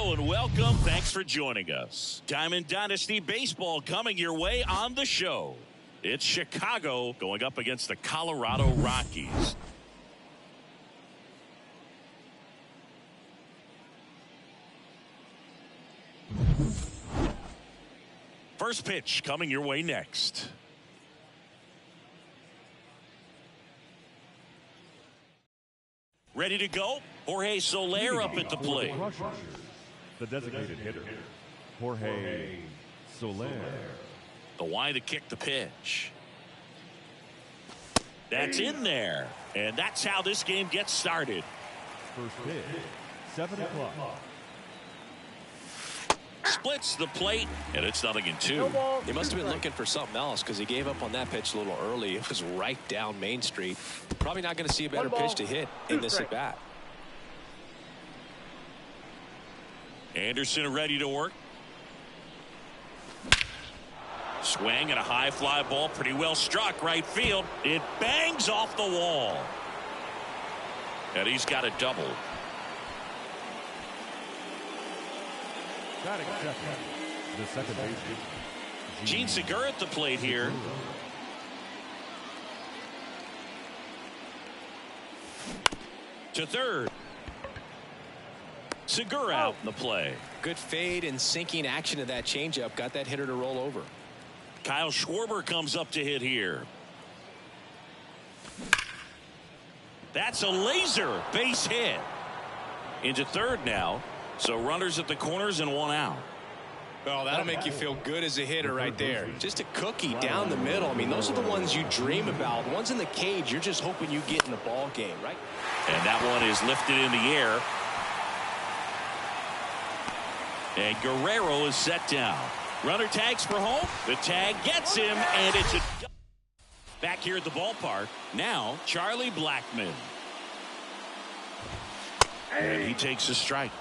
Hello and welcome. Thanks for joining us. Diamond Dynasty Baseball coming your way on the show. It's Chicago going up against the Colorado Rockies. First pitch coming your way next. Ready to go? Jorge Soler up at the plate. The designated hitter, Jorge Soler. The wide to kick the pitch. That's in there. And that's how this game gets started. First pitch, 7 o'clock. Splits the plate, and it's 0-2. He must have been looking for something else because he gave up on that pitch a little early. It was right down Main Street. Probably not going to see a better pitch to hit in this at bat. Anderson ready to work. Swing and a high fly ball, pretty well struck right field. It bangs off the wall. And he's got a double. Batting second, the second baseman, Gene Segura at the plate here. To third. Segura out in the play. Good fade and sinking action of that changeup. Got that hitter to roll over. Kyle Schwarber comes up to hit here. That's a laser base hit. Into third now. So runners at the corners and one out. Well, that'll make you feel good as a hitter right there. Just a cookie down the middle. I mean, those are the ones you dream about. The ones in the cage, you're just hoping you get in the ball game, right? And that one is lifted in the air. And Guerrero is set down. Runner tags for home. The tag gets him, and it's a... Back here at the ballpark, now Charlie Blackmon. And he takes a strike.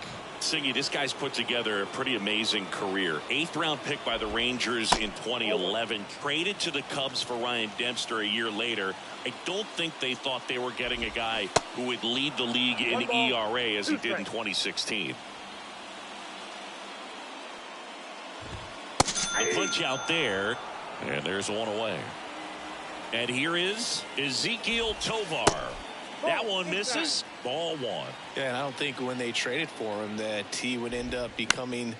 Siggy, this guy's put together a pretty amazing career. 8th round pick by the Rangers in 2011. Traded to the Cubs for Ryan Dempster a year later. I don't think they thought they were getting a guy who would lead the league in ERA as he did in 2016. A punch out there, and there's one away. And here is Ezequiel Tovar. That one misses. Ball one. Yeah, and I don't think when they traded for him that he would end up becoming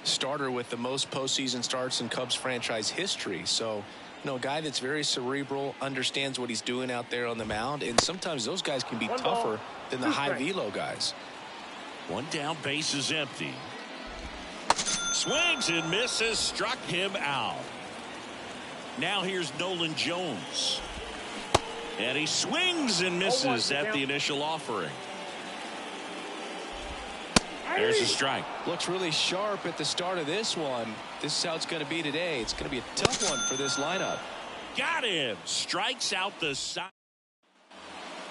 starter with the most postseason starts in Cubs franchise history. So, you know, a guy that's very cerebral, understands what he's doing out there on the mound, and sometimes those guys can be tougher than the high velo guys. One down, base is empty. Swings and misses, struck him out. Now here's Nolan Jones. And he swings and misses at the initial offering. There's a strike. Looks really sharp at the start of this one. This is how it's going to be today. It's going to be a tough one for this lineup. Got him. Strikes out the side.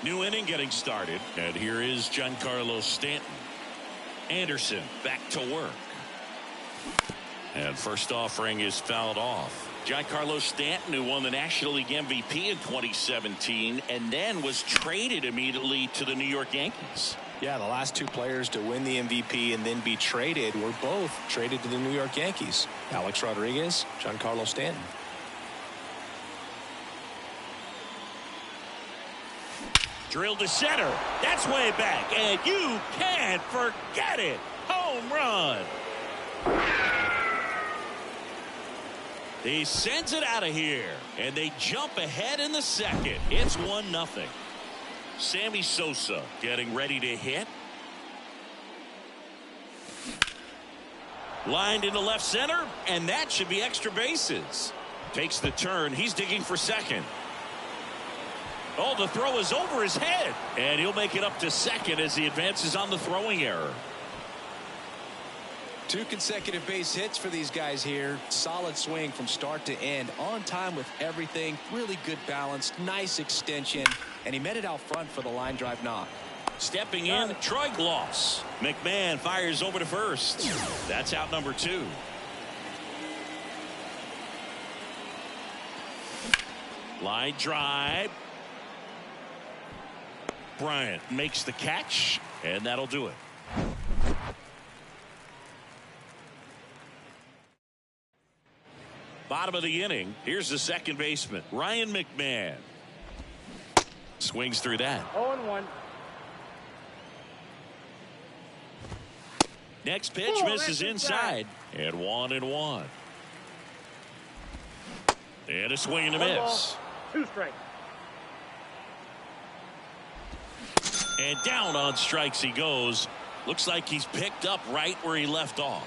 New inning getting started. And here is Giancarlo Stanton. Anderson back to work. And first offering is fouled off. Giancarlo Stanton, who won the National League MVP in 2017 and then was traded immediately to the New York Yankees. Yeah, the last two players to win the MVP and then be traded were both traded to the New York Yankees. Alex Rodriguez, Giancarlo Stanton. Drilled to center. That's way back. And you can't forget it. Home run. He sends it out of here, and they jump ahead in the second. It's 1-0. Sammy Sosa getting ready to hit. Lined into left center, and that should be extra bases. Takes the turn. He's digging for second. Oh, the throw is over his head, and he'll make it up to second as he advances on the throwing error. 2 consecutive base hits for these guys here. Solid swing from start to end. On time with everything. Really good balance. Nice extension. And he met it out front for the line drive knock. Stepping in, Troy Gloss. McMahon fires over to first. That's out number 2. Line drive. Bryant makes the catch, and that'll do it. Bottom of the inning. Here's the second baseman, Ryan McMahon. Swings through that. 0-1. Next pitch misses inside. And 1-1. And a swing and a miss. 2 strikes. And down on strikes he goes. Looks like he's picked up right where he left off.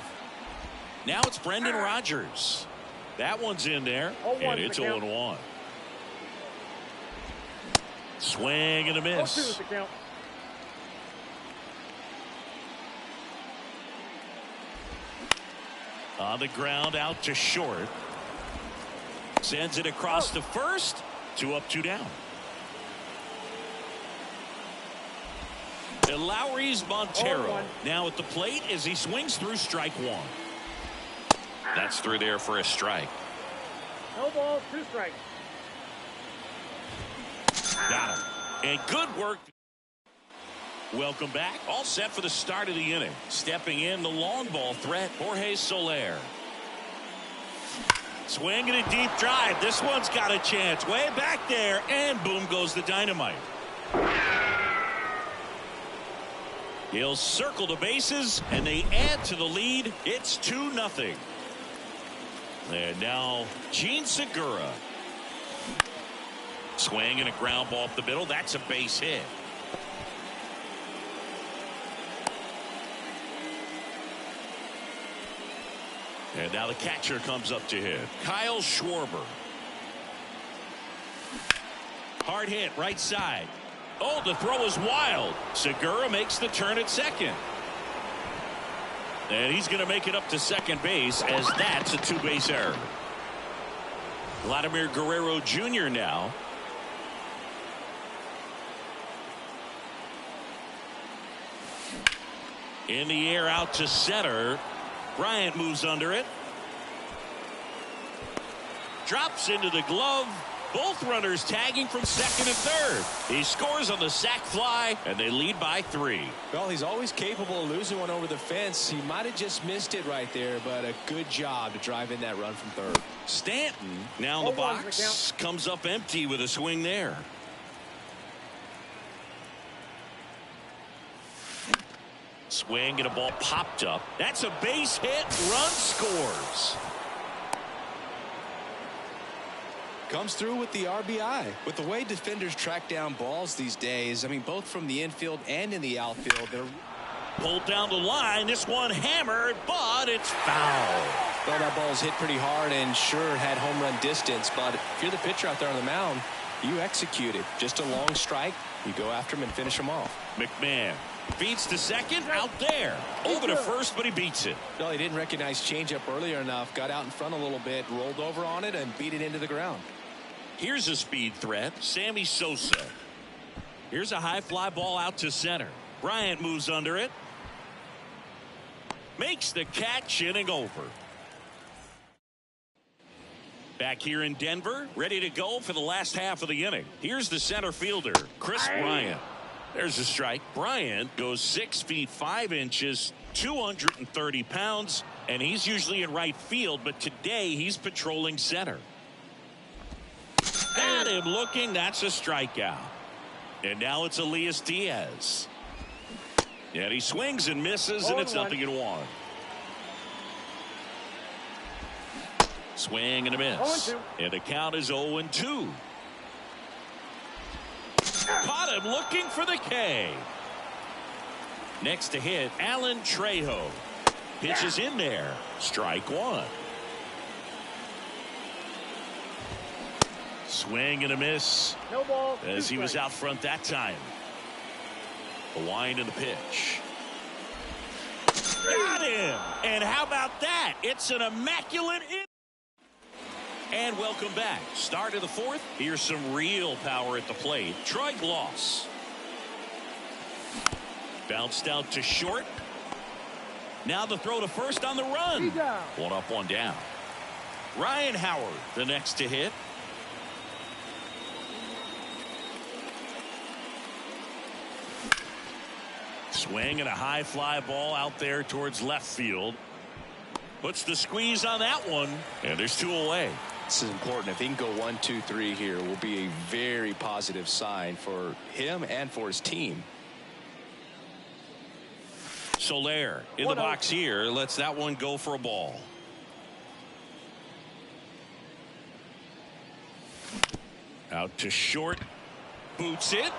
Now it's Brendan Rodgers. That one's in there. And it's 0-1. Swing and a miss. On the ground, out to short. Sends it across to first. 2 up, 2 down. And Lowry's Montero now at the plate as he swings through strike 1. That's through there for a strike. No balls, 2 strikes. Got him. And good work. Welcome back. All set for the start of the inning. Stepping in the long ball threat, Jorge Soler. Swinging a deep drive. This one's got a chance. Way back there. And boom goes the dynamite. He'll circle the bases, and they add to the lead. It's 2-0. And now Gene Segura. Swing and a ground ball up the middle. That's a base hit. And now the catcher comes up to hit. Kyle Schwarber. Hard hit right side. Oh, the throw is wild. Segura makes the turn at second. And he's going to make it up to second base as that's a 2-base error. Vladimir Guerrero Jr. now. In the air out to center. Bryant moves under it. Drops into the glove. Both runners tagging from second and third. He scores on the sac fly, and they lead by 3. Well, he's always capable of losing one over the fence. He might have just missed it right there, but a good job to drive in that run from third. Stanton now in the box comes up empty with a swing there. Swing and a ball popped up. That's a base hit. Run scores. Comes through with the RBI. With the way defenders track down balls these days, I mean, both from the infield and in the outfield, they're pulled down the line. This one hammered, but it's foul. Well, that ball's hit pretty hard and sure had home run distance, but if you're the pitcher out there on the mound, you execute it. Just a long strike. You go after him and finish him off. McMahon feeds to second, out there. Over to first, but he beats it. Well, he didn't recognize changeup earlier enough. Got out in front a little bit, rolled over on it, and beat it into the ground. Here's a speed threat, Sammy Sosa. Here's a high fly ball out to center. Bryant moves under it. Makes the catch, inning over. Back here in Denver, ready to go for the last half of the inning. Here's the center fielder, Chris Bryant. There's a strike. Bryant goes 6 feet 5 inches, 230 pounds, and he's usually in right field, but today he's patrolling center. Got him looking. That's a strikeout. And now it's Elias Diaz. And he swings and misses, and it's 0-1. Swing and a miss. And the count is 0-2. Caught him looking for the K. Next to hit, Alan Trejo. Pitches in there. Strike 1. Swing and a miss. No ball. As he was out front that time. The wind and the pitch. Got him. And how about that? It's an immaculate hit. And welcome back. Start of the fourth. Here's some real power at the plate. Troy Gloss. Bounced out to short. Now the throw to first on the run. 1 up, 1 down. Ryan Howard, the next to hit. Swing and a high fly ball out there towards left field. Puts the squeeze on that one, and there's 2 away. This is important. If he can go 1, 2, 3 here, will be a very positive sign for him and for his team. Soler in the box here, lets that one go for a ball. Out to short, boots it.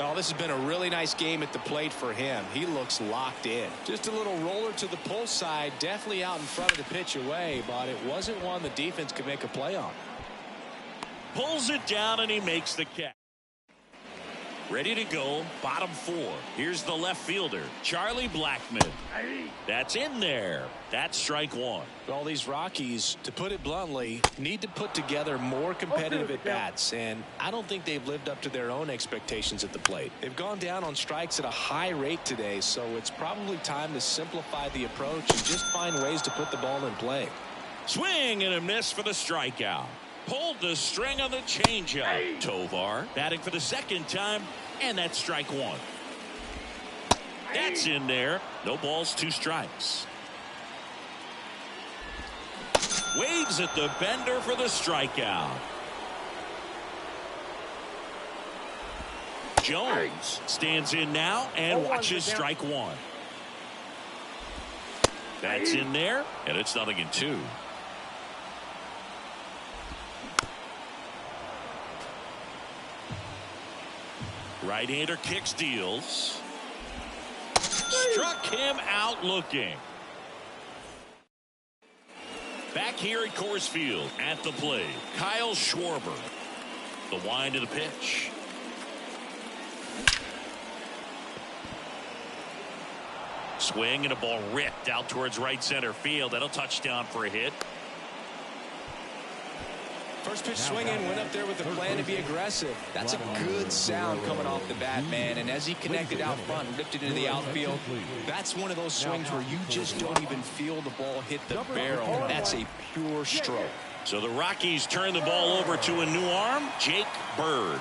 Oh, this has been a really nice game at the plate for him. He looks locked in. Just a little roller to the pull side, definitely out in front of the pitch away, but it wasn't one the defense could make a play on. Pulls it down and he makes the catch. Ready to go, bottom 4. Here's the left fielder, Charlie Blackmon. That's in there. That's strike 1. All these Rockies, to put it bluntly, need to put together more competitive at-bats, and I don't think they've lived up to their own expectations at the plate. They've gone down on strikes at a high rate today, so it's probably time to simplify the approach and just find ways to put the ball in play. Swing and a miss for the strikeout. Pulled the string on the changeup. Tovar batting for the 2nd time, and that's strike 1. That's in there. No balls, 2 strikes. Waves at the bender for the strikeout. Jones stands in now and watches strike 1. That's in there, and it's 0-2. Right-hander kicks, deals. Struck him out looking. Back here at Coors Field at the plate, Kyle Schwarber. The wind of the pitch. Swing and a ball ripped out towards right center field. That'll touchdown for a hit. First pitch swinging, went up there with the plan to be aggressive. That's a good sound coming off the bat, man. And as he connected out front and lifted into the outfield, that's one of those swings where you just don't even feel the ball hit the barrel. That's a pure stroke. So the Rockies turn the ball over to a new arm, Jake Bird.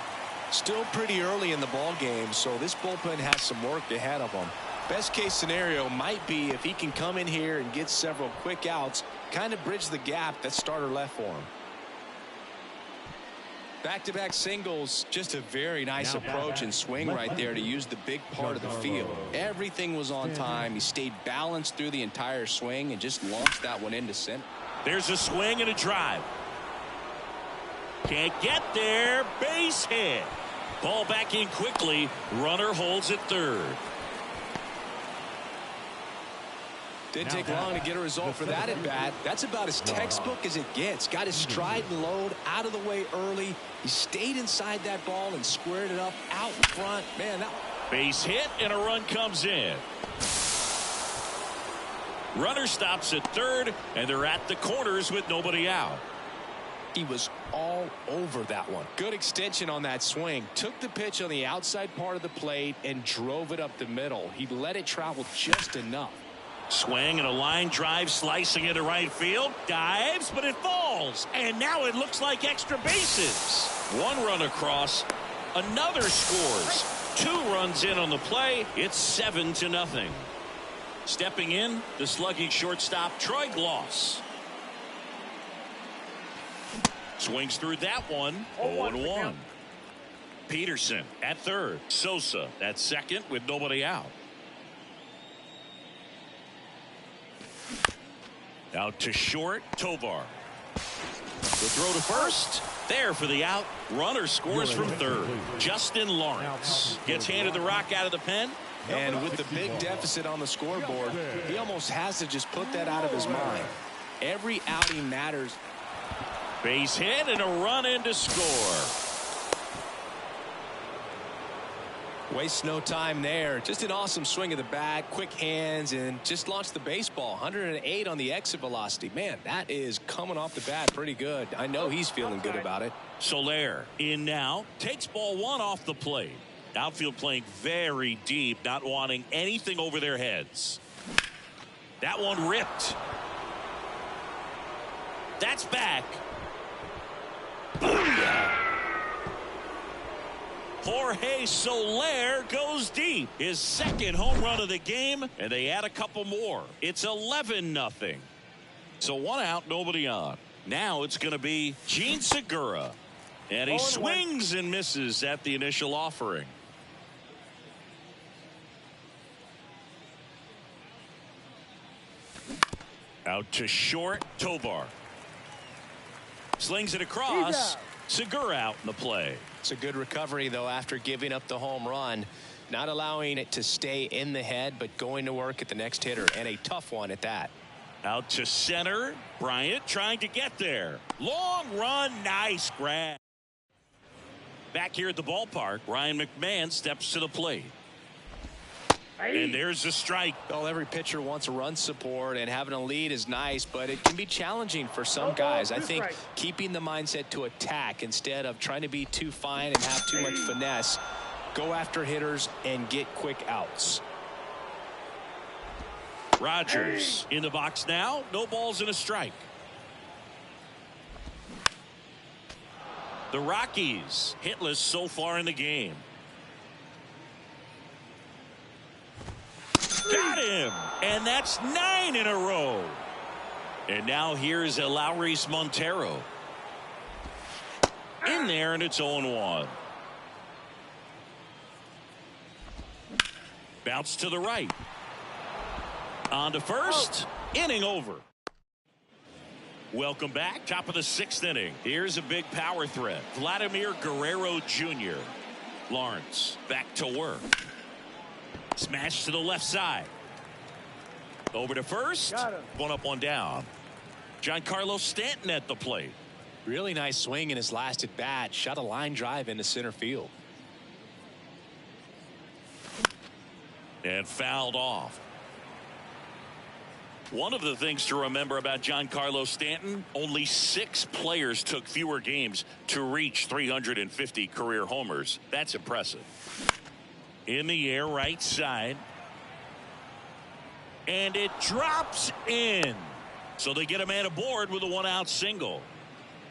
Still pretty early in the ball game, so this bullpen has some work ahead of them. Best case scenario might be if he can come in here and get several quick outs, kind of bridge the gap that starter left for him. Back-to-back singles, just a very nice approach and swing right there to use the big part of the field. Everything was on time. He stayed balanced through the entire swing and just launched that one into center. There's a swing and a drive. Can't get there. Base hit. Ball back in quickly. Runner holds at 3rd. Didn't take long to get a result for that at bat. That's about as textbook as it gets. Got his stride and load out of the way early. He stayed inside that ball and squared it up out in front. Man, that base hit and a run comes in. Runner stops at 3rd, and they're at the corners with nobody out. He was all over that one. Good extension on that swing. Took the pitch on the outside part of the plate and drove it up the middle. He let it travel just enough. Swing and a line drive slicing into right field. Dives, but it falls. And now it looks like extra bases. 1 run across. Another scores. 2 runs in on the play. It's 7-0. Stepping in, the slugging shortstop, Troy Gloss. Swings through that one. 0-1. Peterson at 3rd. Sosa at 2nd with nobody out. Out to short, Tovar. The throw to first. There for the out. Runner scores from 3rd. Justin Lawrence gets handed the rock out of the pen. And with the big deficit on the scoreboard, he almost has to just put that out of his mind. Every outing matters. Base hit and a run in to score. Wastes no time there. Just an awesome swing of the bat, quick hands, and just launched the baseball. 108 on the exit velocity. Man, that is coming off the bat pretty good. I know he's feeling good about it. Soler in now. Takes ball 1 off the plate. Outfield playing very deep, not wanting anything over their heads. That one ripped. That's back. Booyah! Jorge Soler goes deep. His second home run of the game, and they add a couple more. It's 11-0. So one out, nobody on. Now it's going to be Gene Segura. And he swings and misses at the initial offering. Out to short, Tovar. Slings it across. Segura out in the play. It's a good recovery, though, after giving up the home run. Not allowing it to stay in the head, but going to work at the next hitter, and a tough one at that. Out to center. Bryant trying to get there. Long run. Nice grab. Back here at the ballpark, Ryan McMahon steps to the plate. And there's a strike. Well, every pitcher wants a run support, and having a lead is nice, but it can be challenging for some guys. I think keeping the mindset to attack instead of trying to be too fine and have too much finesse. Go after hitters and get quick outs. Rogers in the box now. No balls and a strike. The Rockies hitless so far in the game. Got him, and that's 9 in a row. And now here's Lowry's Montero. In there, and it's 0-1. Bounce to the right. On to first. Inning over. Welcome back. Top of the 6th inning. Here's a big power threat. Vladimir Guerrero Jr. Lawrence back to work. Smash to the left side. Over to first. One up, one down. Giancarlo Stanton at the plate. Really nice swing in his last at bat. Shot a line drive into center field. And fouled off. One of the things to remember about Giancarlo Stanton, only 6 players took fewer games to reach 350 career homers. That's impressive. In the air, right side. And it drops in. So they get a man aboard with a 1-out single.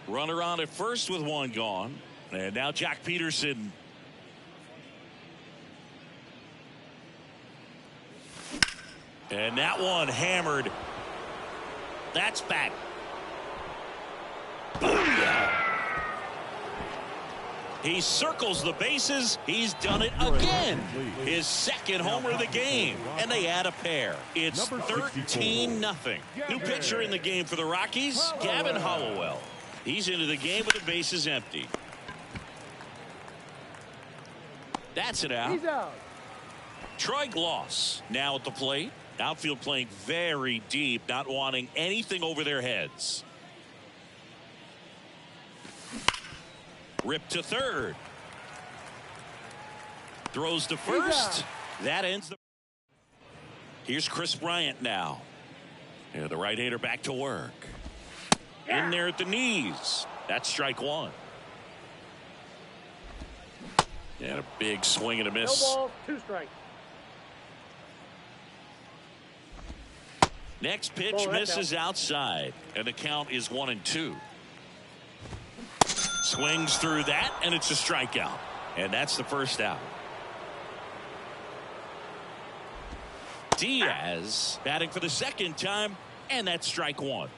Runner on at first with 1 gone. And now Jack Peterson. And that one hammered. That's back. He circles the bases. He's done it again. His second homer of the game. And they add a pair. It's 13-0. New pitcher in the game for the Rockies, Gavin Hollowell. He's into the game with the bases empty. That's it out. He's out. Troy Gloss now at the plate. Outfield playing very deep, not wanting anything over their heads. Rip to third. Throws to first. That ends the. Here's Chris Bryant now. And the right-hander back to work. In there at the knees. That's strike 1. And a big swing and a miss. No ball, 2 strikes. Next pitch misses outside. And the count is 1-2. Swings through that, and it's a strikeout. And that's the first out. Diaz batting for the second time, and that's strike 1.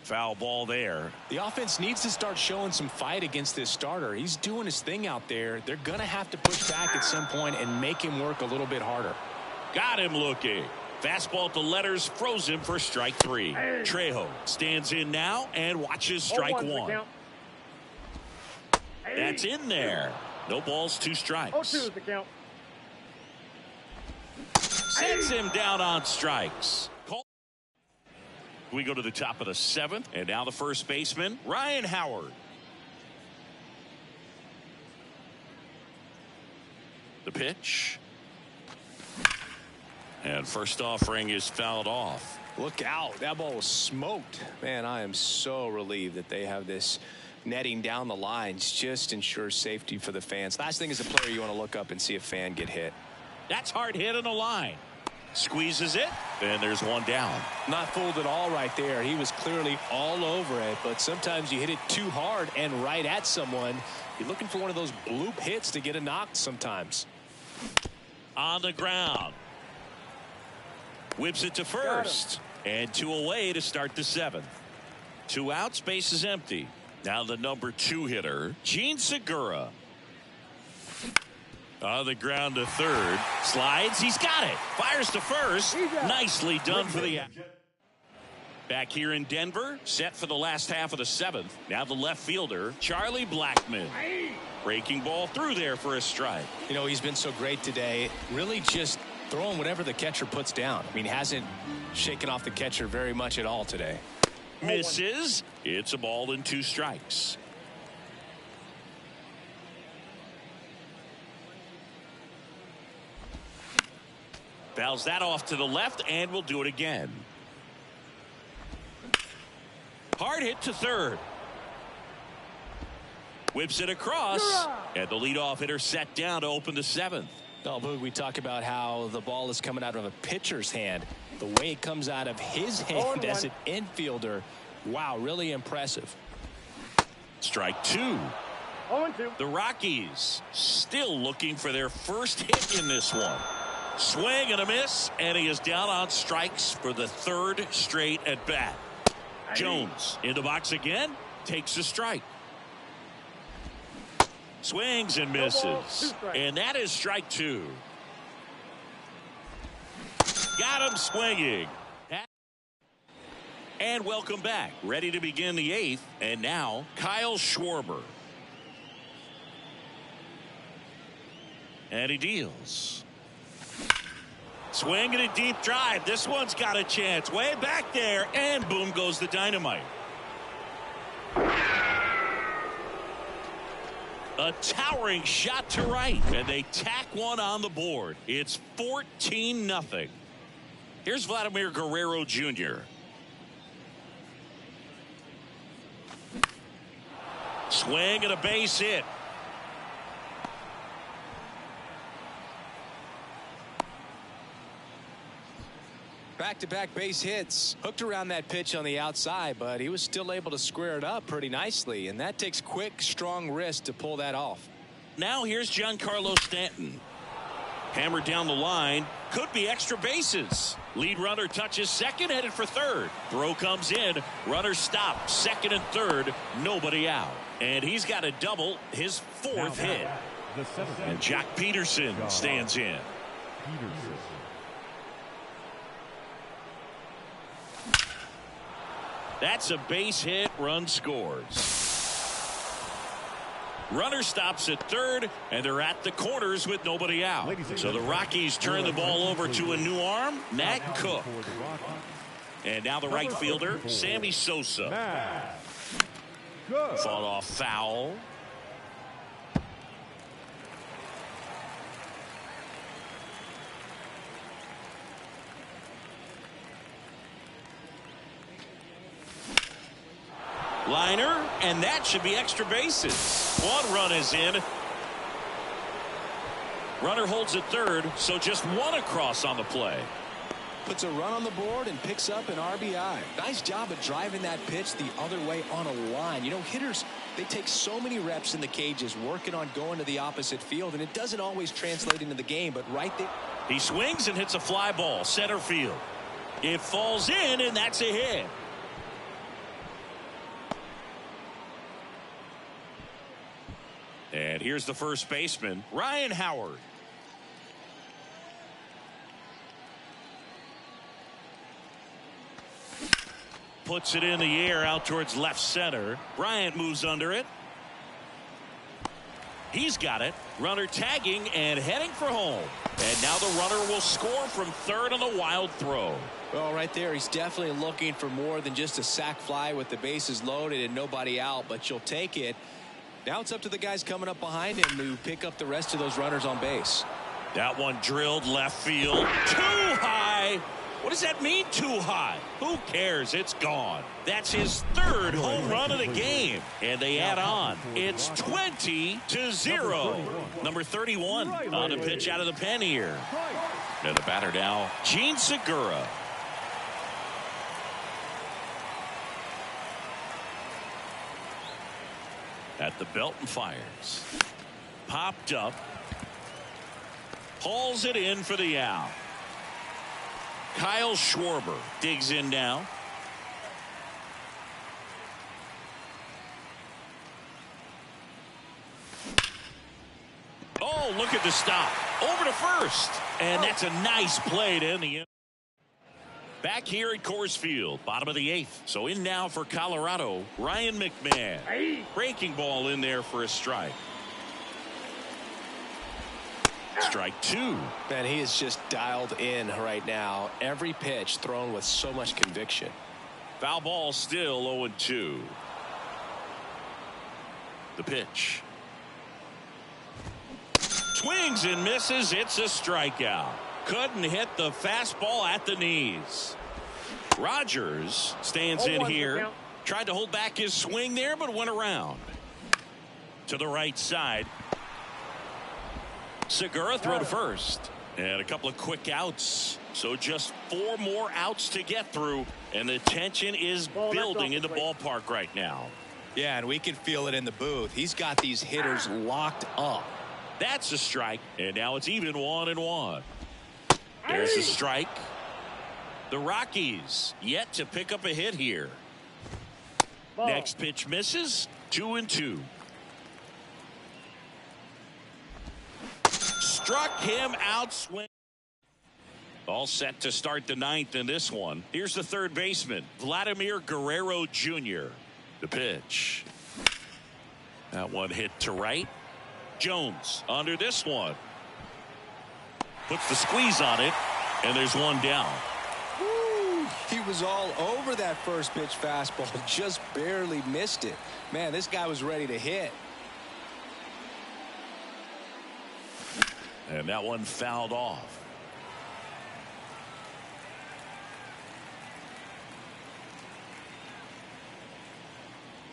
Foul ball there. The offense needs to start showing some fight against this starter. He's doing his thing out there. They're going to have to push back at some point and make him work a little bit harder. Got him looking. Fastball at the letters, froze him for strike 3. Trejo stands in now and watches strike 1. That's in there. No balls, 2 strikes. 0-2 is the count. Sets him down on strikes. We go to the top of the 7th, and now the first baseman, Ryan Howard. The pitch. And first offering is fouled off. Look out. That ball was smoked. Man, I am so relieved that they have this netting down the lines. Just ensures safety for the fans. Last thing as a player, you want to look up and see a fan get hit. That's hard hit on the line. Squeezes it, and there's one down. Not fooled at all right there. He was clearly all over it, but sometimes you hit it too hard and right at someone. You're looking for one of those bloop hits to get a knock sometimes. On the ground. Whips it to first. And 2 away to start the 7th. 2 outs, base is empty. Now the number 2 hitter, Gene Segura. On the ground to third. Slides. He's got it. Fires to first. Nicely done for the. Back here in Denver. Set for the last half of the 7th. Now the left fielder, Charlie Blackmon. Breaking ball through there for a strike. You know, he's been so great today. Really just throwing whatever the catcher puts down. I mean, hasn't shaken off the catcher very much at all today. Misses. It's a ball and 2 strikes. Fouls that off to the left, and we'll do it again. Hard hit to third. Whips it across, and the leadoff hitter set down to open the 7th. Oh, Boog, we talk about how the ball is coming out of a pitcher's hand. The way it comes out of his hand as an infielder, wow, really impressive. Strike 2. 0-2. The Rockies still looking for their first hit in this one. Swing and a miss, and he is down on strikes for the 3rd straight at bat. Jones in the box again, takes a strike. Swings and misses, and that is strike 2. Got him swinging. And welcome back. Ready to begin the 8th, and now Kyle Schwarber. And he deals. Swing and a deep drive. This one's got a chance. Way back there. And boom goes the dynamite. A towering shot to right. And they tack one on the board. It's 14-0. Here's Vladimir Guerrero Jr. Swing and a base hit. Back-to-back base hits. Hooked around that pitch on the outside, but he was still able to square it up pretty nicely, and that takes quick, strong wrist to pull that off. Now here's Giancarlo Stanton. Hammered down the line. Could be extra bases. Lead runner touches second, headed for third. Throw comes in. Runner stops. Second and third. Nobody out. And he's got a double, his 4th hit. And Jack Peterson stands in. That's a base hit. Run scores. Runner stops at third, and they're at the corners with nobody out. So the Rockies turn the ball over to a new arm, Nat Cook. And now the right fielder, Sammy Sosa. Fought off foul. Liner, and that should be extra bases. 1 run is in. Runner holds at third, so just 1 across on the play. Puts a run on the board and picks up an RBI. Nice job of driving that pitch the other way on a line. You know, hitters, they take so many reps in the cages working on going to the opposite field, and it doesn't always translate into the game, but right there. He swings and hits a fly ball, center field. It falls in, and that's a hit. And here's the first baseman, Ryan Howard. Puts it in the air out towards left center. Bryant moves under it. He's got it. Runner tagging and heading for home. And now the runner will score from third on the wild throw. Well, right there, he's definitely looking for more than just a sac fly with the bases loaded and nobody out, but you'll take it. Now it's up to the guys coming up behind him to pick up the rest of those runners on base. That one drilled left field. Too high. What does that mean, too high? Who cares? It's gone. That's his 3rd home run of the game. And they add on. It's 20-0. Number 31 on a pitch out of the pen here. And the batter now, Gene Segura. At the belt and fires. Popped up. Hauls it in for the out. Kyle Schwarber digs in now. Oh, look at the stop. Over to first. And that's a nice play to end the inning. Back here at Coors Field, bottom of the 8th. So in now for Colorado, Ryan McMahon. Breaking ball in there for a strike. Strike 2. Man, he is just dialed in right now. Every pitch thrown with so much conviction. Foul ball still 0-2. The pitch. Swings and misses. It's a strikeout. Couldn't hit the fastball at the knees. Rogers stands in here. Tried to hold back his swing there, but went around. To the right side. Segura throw to first. And a couple of quick outs. So just 4 more outs to get through. And the tension is building in the ballpark right now. Yeah, and we can feel it in the booth. He's got these hitters locked up. That's a strike. And now it's even 1-1. There's a strike. The Rockies yet to pick up a hit here. Next pitch misses. 2-2. Struck him out swing. All set to start the 9th in this one. Here's the third baseman, Vladimir Guerrero Jr. The pitch. That one hit to right. Jones under this one. Puts the squeeze on it, and there's one down. Woo, he was all over that first pitch fastball, just barely missed it. Man, this guy was ready to hit. And that one fouled off.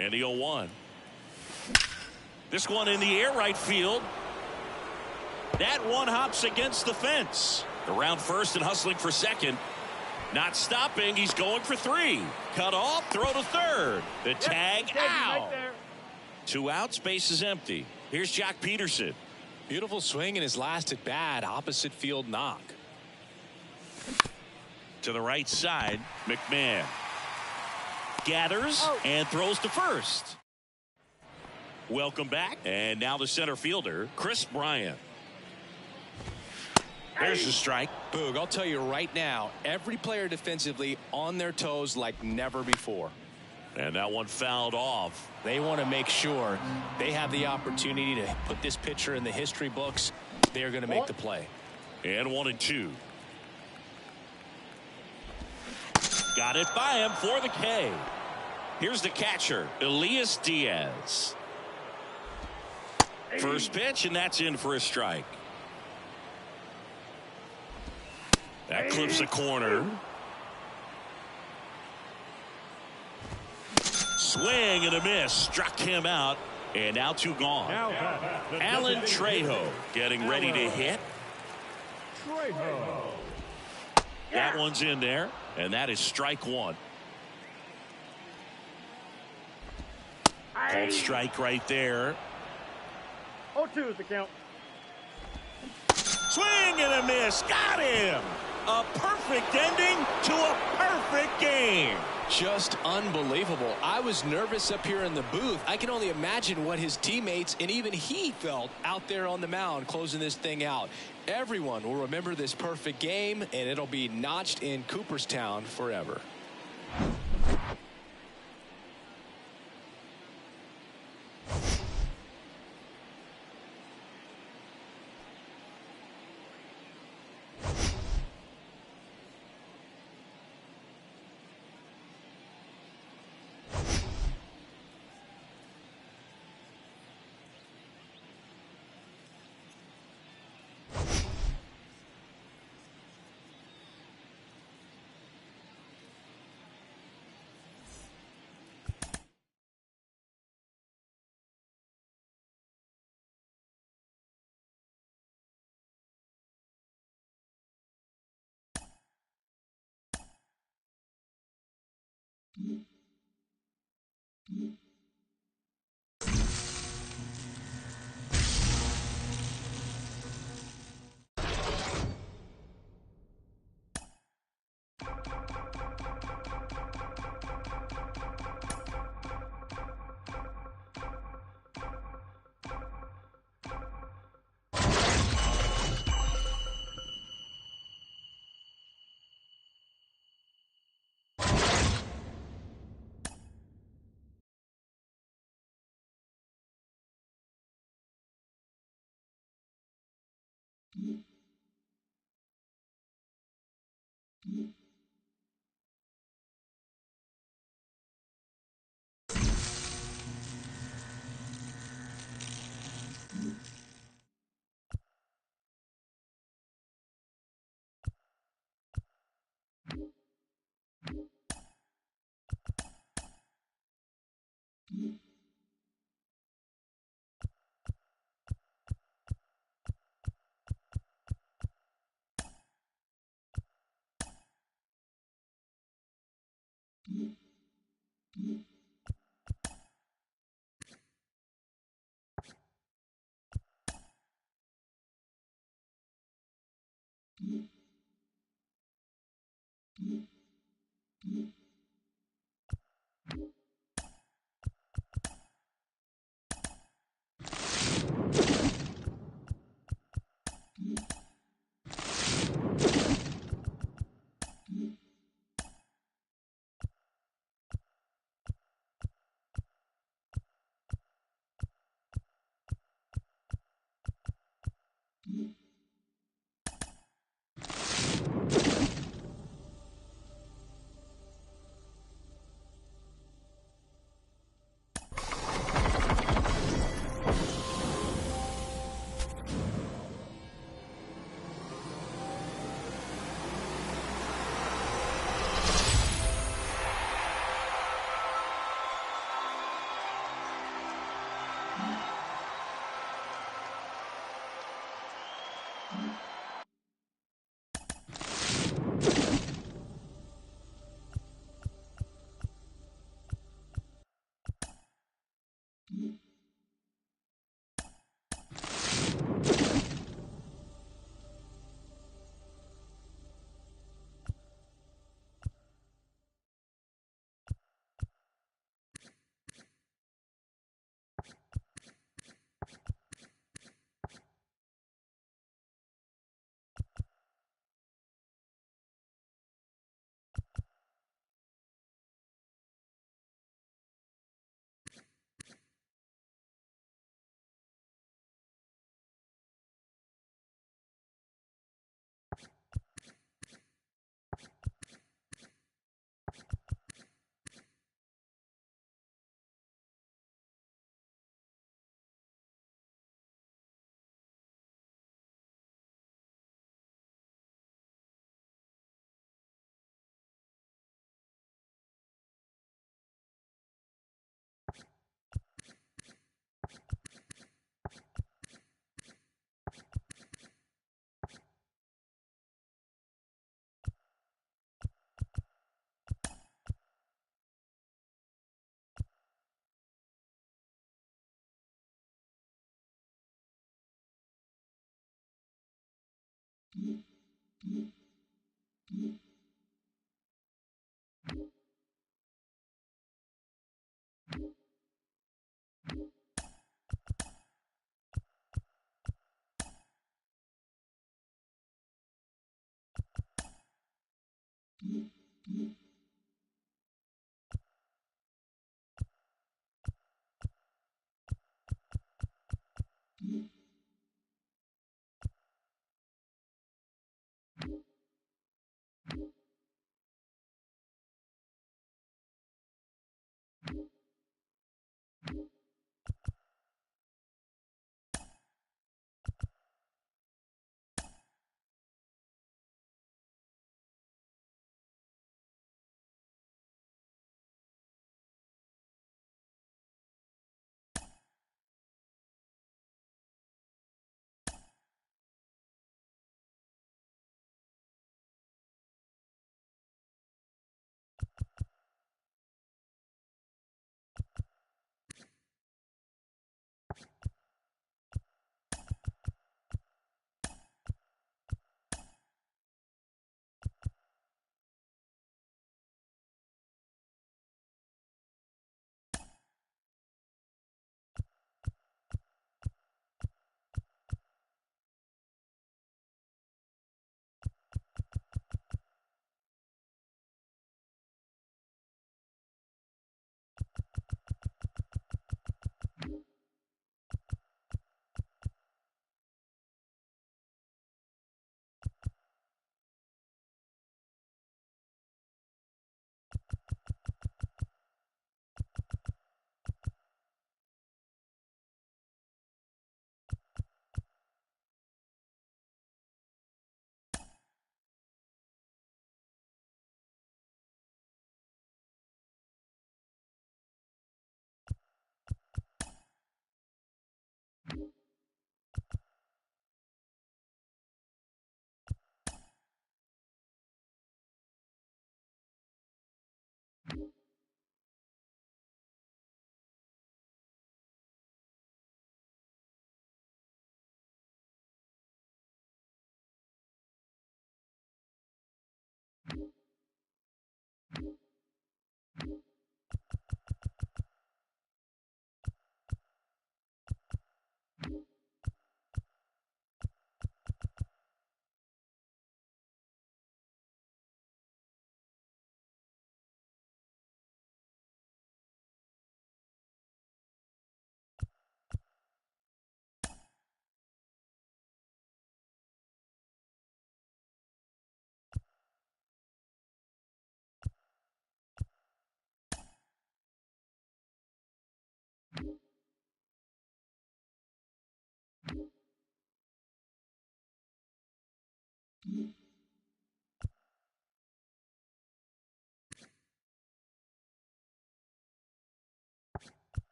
And the 0-1. This one in the air right field. That one hops against the fence. Around first and hustling for second. Not stopping. He's going for 3. Cut off. Throw to third. The tag out. Right 2 outs. Base is empty. Here's Jock Peterson. Beautiful swing in his last at bat. Opposite field knock. To the right side. McMahon. Gathers and throws to first. Welcome back. And now the center fielder, Chris Bryant. There's the strike. Boog, I'll tell you right now, every player defensively on their toes like never before. And that one fouled off. They want to make sure they have the opportunity to put this pitcher in the history books. They are going to make the play. And 1-2. Got it by him for the K. Here's the catcher, Elias Diaz. First pitch, and that's in for a strike. That clips the corner. Swing and a miss. Struck him out. And now 2 gone. Alan Trejo getting ready to hit. That one's in there. And that is strike 1. Called strike right there. 0-2 is the count. Swing and a miss. Got him. A perfect ending to a perfect game. Just unbelievable. I was nervous up here in the booth. I can only imagine what his teammates and even he felt out there on the mound closing this thing out. Everyone will remember this perfect game, and it'll be notched in Cooperstown forever.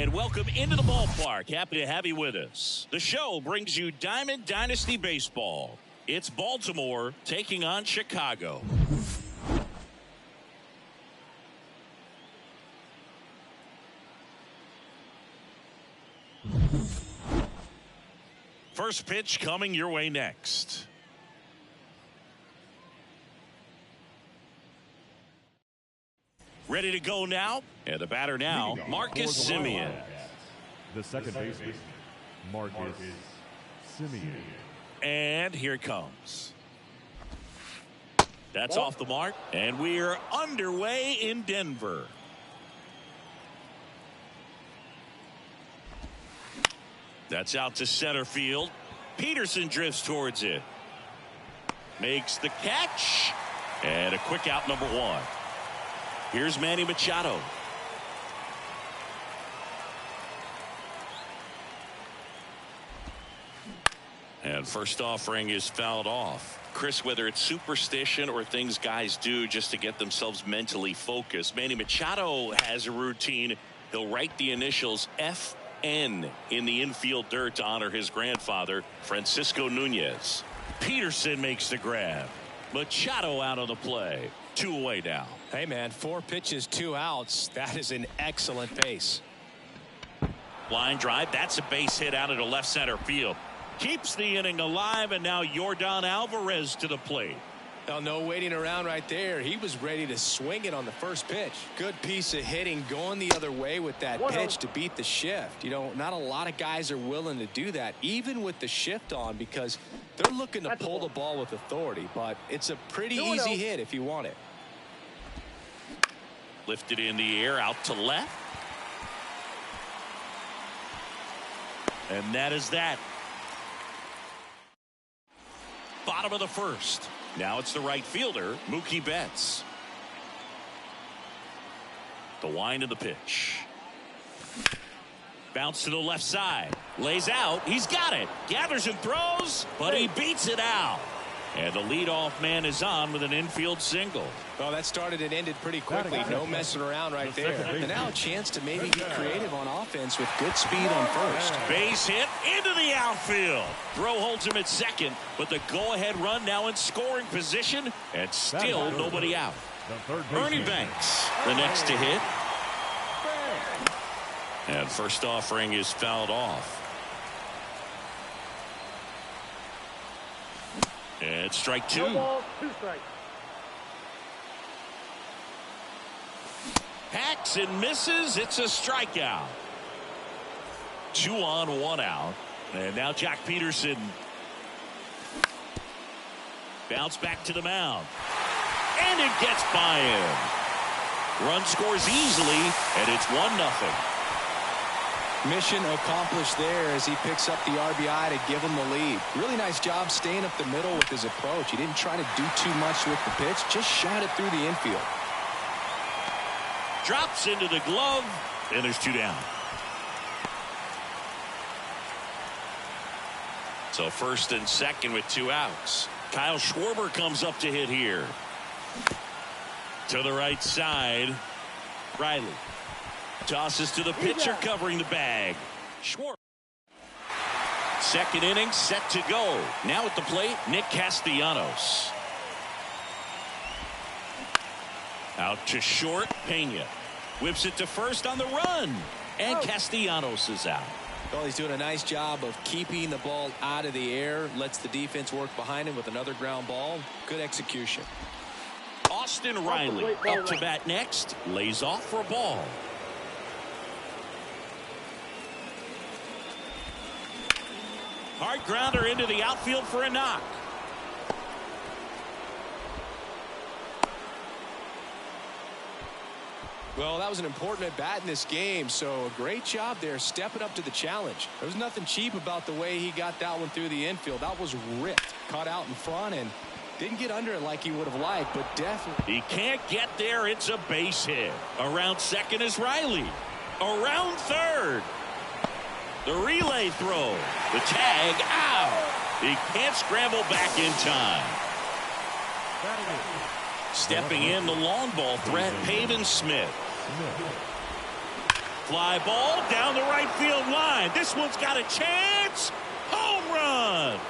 And welcome into the ballpark. Happy to have you with us. The show brings you Diamond Dynasty Baseball. It's Baltimore taking on Chicago. First pitch coming your way next. Ready to go now. And the batter now, Marcus Semien. The second baseman, Marcus Semien. And here it comes. That's off the mark. And we are underway in Denver. That's out to center field. Peterson drifts towards it. Makes the catch. And a quick out, number one. Here's Manny Machado. And first offering is fouled off. Chris, whether it's superstition or things guys do just to get themselves mentally focused, Manny Machado has a routine. He'll write the initials FN in the infield dirt to honor his grandfather, Francisco Nunez. Peterson makes the grab. Machado out of the play. 2 away now. Hey, man, 4 pitches, 2 outs. That is an excellent pace. Line drive. That's a base hit out into left center field. Keeps the inning alive, and now Yordan Alvarez to the plate. Oh, no waiting around right there. He was ready to swing it on the first pitch. Good piece of hitting going the other way with that pitch to beat the shift. You know, not a lot of guys are willing to do that, even with the shift on, because they're looking to pull the ball with authority. But it's a pretty easy hit if you want it. Lifted in the air out to left. And that is that. Bottom of the first. Now it's the right fielder, Mookie Betts. The wind of the pitch. Bounce to the left side. Lays out. He's got it. Gathers and throws, but he beats it out. And the leadoff man is on with an infield single. Well, that started and ended pretty quickly. No messing around right there. And now a chance to maybe get creative on offense with good speed on first. Base hit into the outfield. Throw holds him at second, but the go-ahead run now in scoring position, and still nobody out. Ernie Banks, the next to hit. And first offering is fouled off. And strike 2. No ball, 2 strikes. Hacks and misses. It's a strikeout. 2 on, 1 out. And now Jack Peterson. Bounce back to the mound. And it gets by him. Run scores easily, and it's 1-0. Mission accomplished there as he picks up the RBI to give him the lead. Really nice job staying up the middle with his approach. He didn't try to do too much with the pitch, just shot it through the infield. Drops into the glove, and there's 2 down. So first and second with 2 outs. Kyle Schwarber comes up to hit here. To the right side, Riley. Tosses to the pitcher covering the bag. Schwarber. Second inning set to go. Now at the plate, Nick Castellanos. Out to short, Pena. Whips it to first on the run. And Castellanos is out. Well, he's doing a nice job of keeping the ball out of the air. Lets the defense work behind him with another ground ball. Good execution. Austin Riley up to bat next. Lays off for a ball. Hard grounder into the outfield for a knock. Well, that was an important at bat in this game, so a great job there stepping up to the challenge. There was nothing cheap about the way he got that one through the infield. That was ripped, caught out in front, and didn't get under it like he would have liked, but definitely. He can't get there. It's a base hit. Around second is Riley. Around third. The relay throw. The tag out. He can't scramble back in time. Stepping in the long ball threat, Pavin Smith. fly ball down the right field line. This one's got a chance. Home run.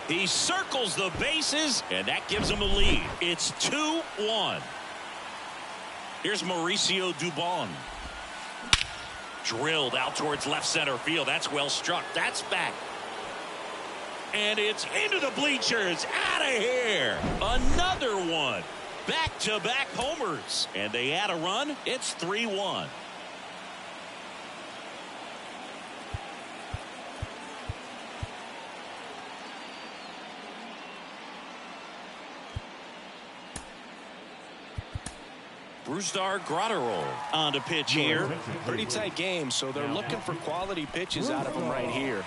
He circles the bases, and that gives him a lead. It's 2-1. Here's Mauricio Dubon. Drilled out towards left center field. That's well struck. That's back. And it's into the bleachers. Out of here. Another one. Back-to-back homers. And they add a run. It's 3-1. Brusdar Grotterol on to pitch here. Pretty tight game, so they're looking for quality pitches out of him right here.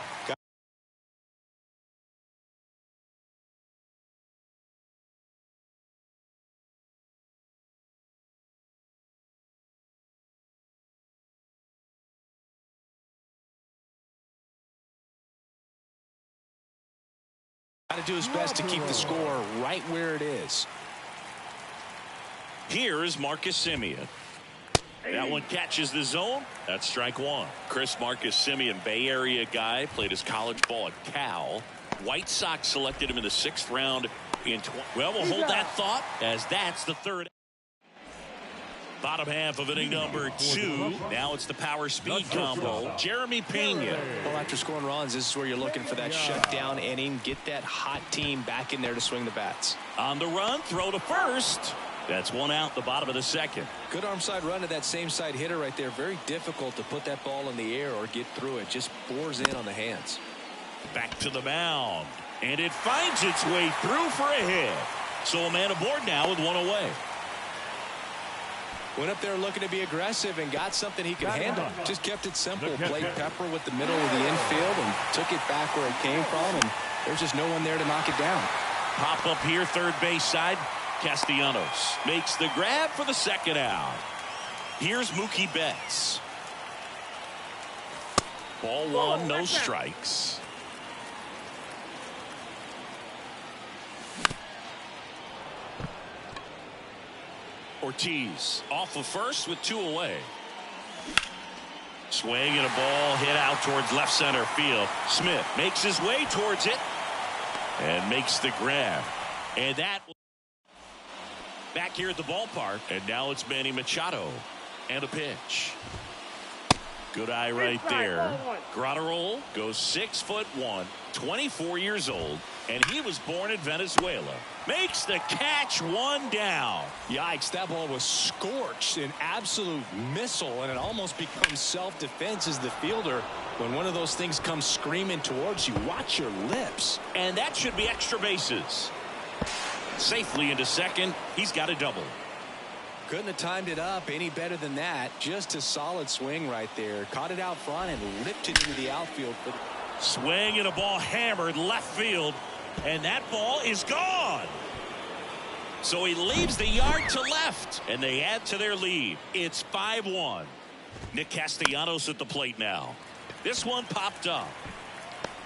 Got to do his best to keep the score right where it is. Here is Marcus Semien. That one catches the zone. That's strike one. Marcus Semien, Bay Area guy, played his college ball at Cal. White Sox selected him in the 6th round. Well, we'll hold that thought as that's the third. Bottom half of inning number 2. Now it's the power speed combo. Jeremy Pena. Well, after scoring runs, this is where you're looking for that shutdown inning. Get that hot team back in there to swing the bats. On the run, throw to first. That's one out, the bottom of the 2nd. Good arm side run to that same side hitter right there. Very difficult to put that ball in the air or get through it. Just bores in on the hands. Back to the mound. And it finds its way through for a hit. So a man aboard now with one away. Went up there looking to be aggressive and got something he could handle. Just kept it simple. Played pepper with the middle of the infield and took it back where it came from. And there's just no one there to knock it down. Pop up here, third base side. Castellanos makes the grab for the 2nd out. Here's Mookie Betts. Ball 1, no strikes. Ortiz off of first with 2 away. Swing and a ball hit out towards left center field. Smith makes his way towards it and makes the grab. And that back here at the ballpark. And now it's Manny Machado. And a pitch. Good eye right there. Grotterol goes 6'1", 24 years old, and he was born in Venezuela. Makes the catch, one down. Yikes, that ball was scorched, an absolute missile, and it almost becomes self-defense as the fielder. When one of those things comes screaming towards you, watch your lips. And that should be extra bases. Safely into second. He's got a double. Couldn't have timed it up any better than that. Just a solid swing right there. Caught it out front and ripped it into the outfield. Swing and a ball hammered left field. And that ball is gone. So he leaves the yard to left. And they add to their lead. It's 5-1. Nick Castellanos at the plate now. This one popped up.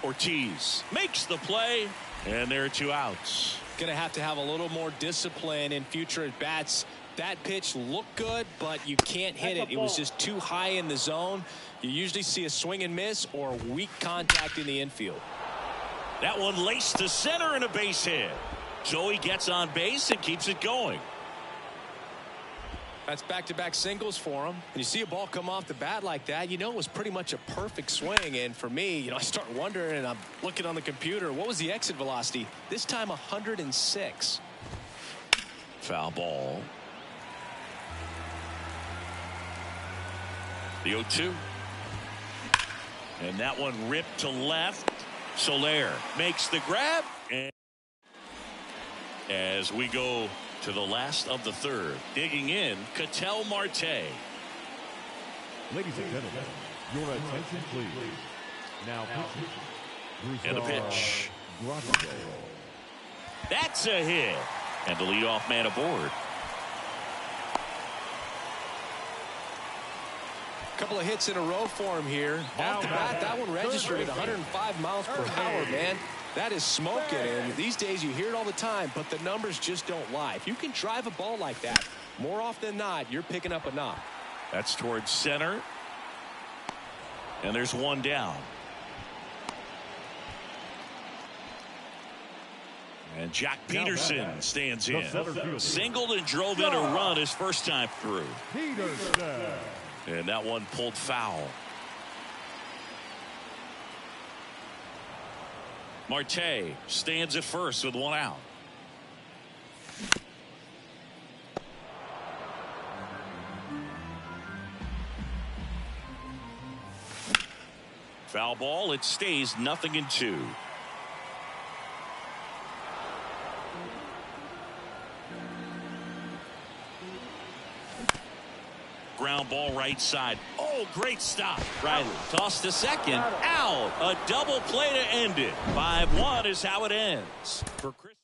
Ortiz makes the play. And there are 2 outs. Going to have a little more discipline in future at bats. That pitch looked good, but you can't hit it. It was just too high in the zone. You usually see a swing and miss or weak contact in the infield. That one laced to center and a base hit. So he gets on base and keeps it going. That's back-to-back singles for him. And you see a ball come off the bat like that, you know it was pretty much a perfect swing. And for me, I start wondering, and I'm looking on the computer, what was the exit velocity? This time 106. Foul ball. The 0-2. And that one ripped to left. Soler makes the grab. And as we go to the last of the third, digging in, Ketel Marte. Ladies and gentlemen, your attention please. Now pitching. And a pitch. That's a hit. And the leadoff man aboard. Couple of hits in a row for him here. Off the bat, that one registered at 105 miles per hour, man. That is smoking, and these days you hear it all the time, but the numbers just don't lie. If you can drive a ball like that, more often than not, you're picking up a knock. That's towards center. And there's one down. And Jack Peterson stands in. Singled and drove in a run his first time through. And that one pulled foul. Marte stands at first with one out. Foul ball. It stays 0-2. Ground ball right side. Oh, great stop. Riley tossed to second. Out. A double play to end it. 5-1 is how it ends. For Chris.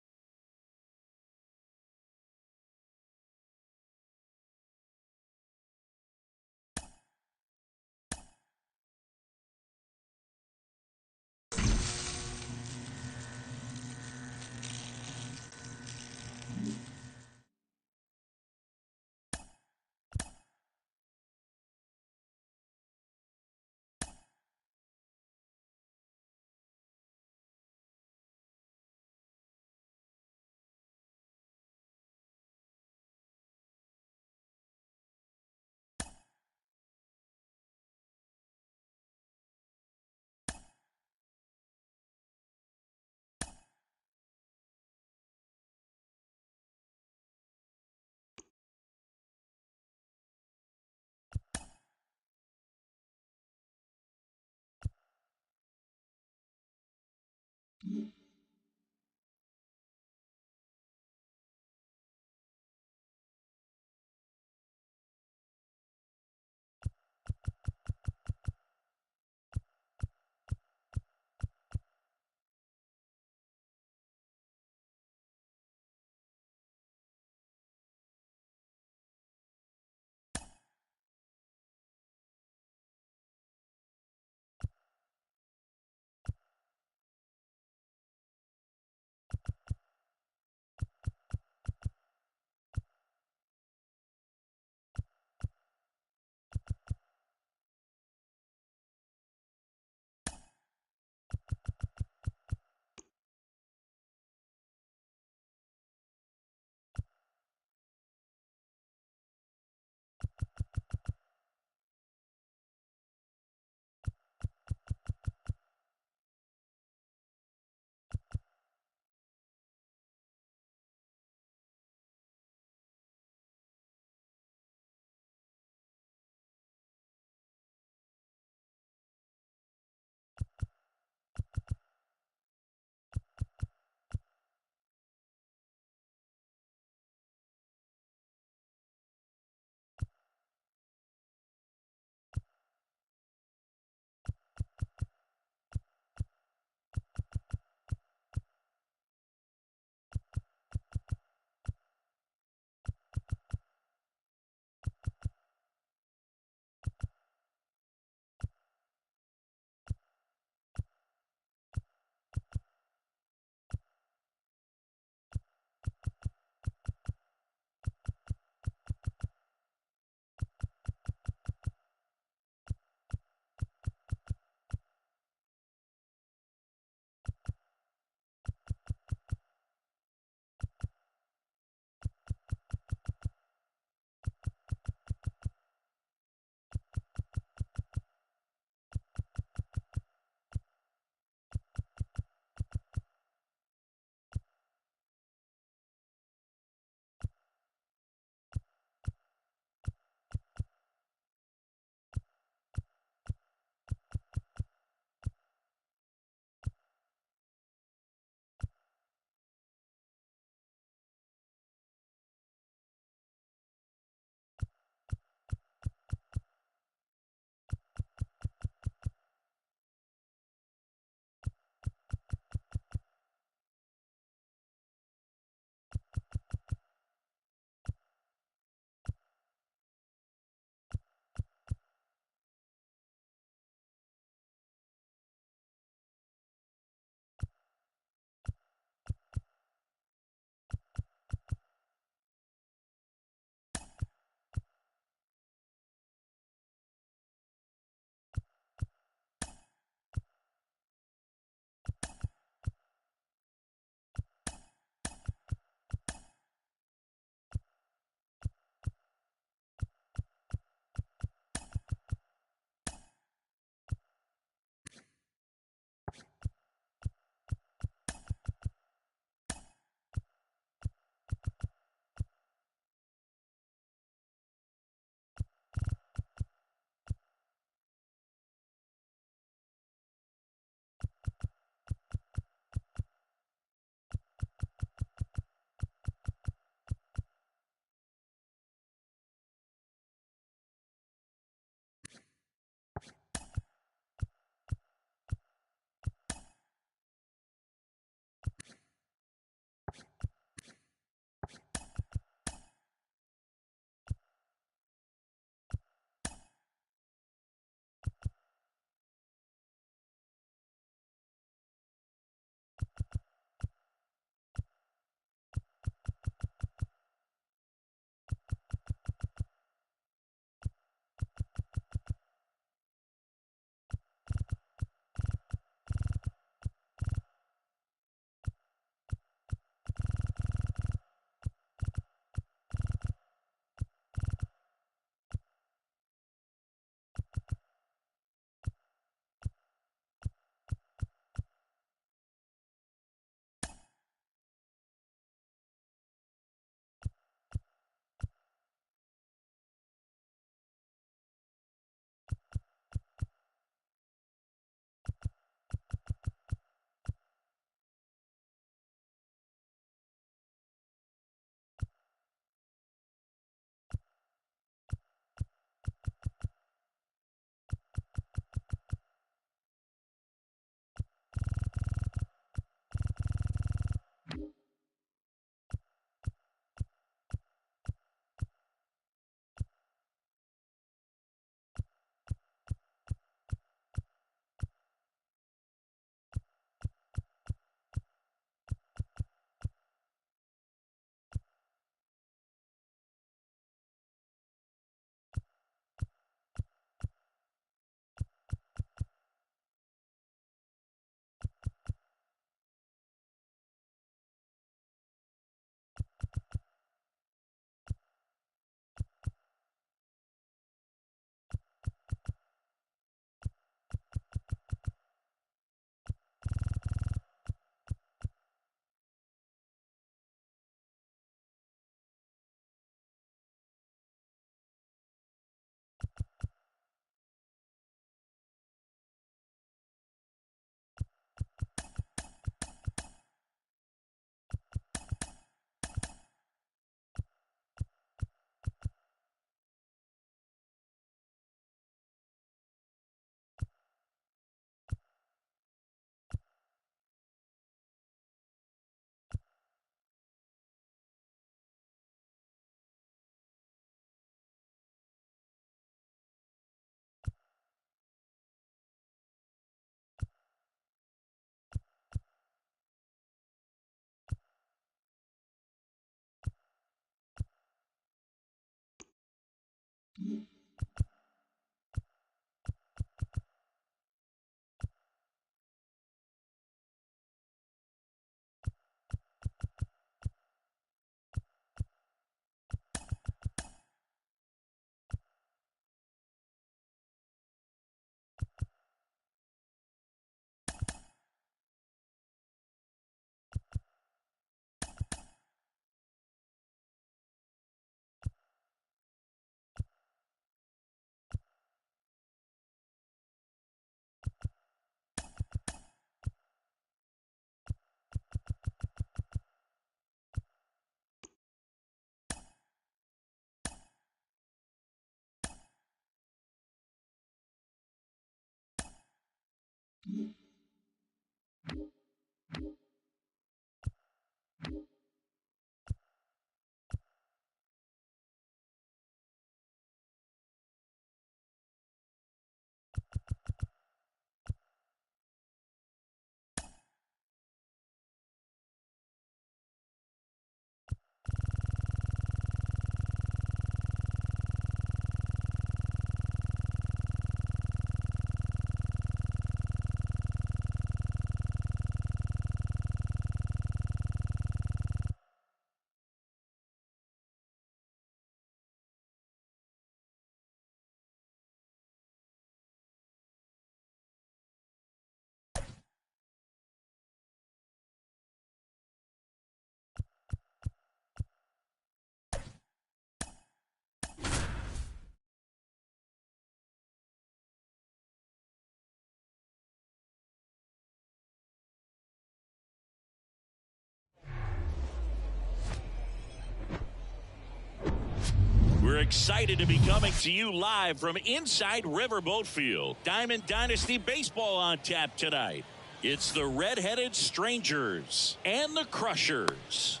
We're excited to be coming to you live from inside Riverboat Field. Diamond Dynasty Baseball on tap tonight. It's the Red-Headed Strangers and the Crushers.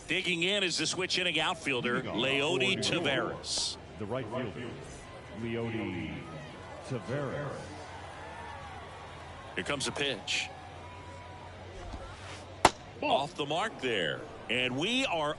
Digging in is the switch inning outfielder, Leody Taveras. The right fielder, Leody Taveras. Here comes a pitch. Off the mark there. And we are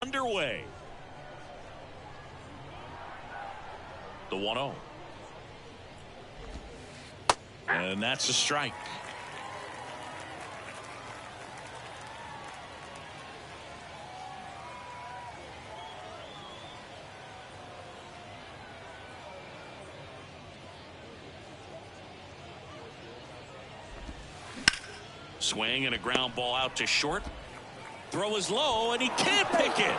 underway. The 1-0. And that's a strike. Swing and a ground ball out to short. Throw is low, and he can't pick it.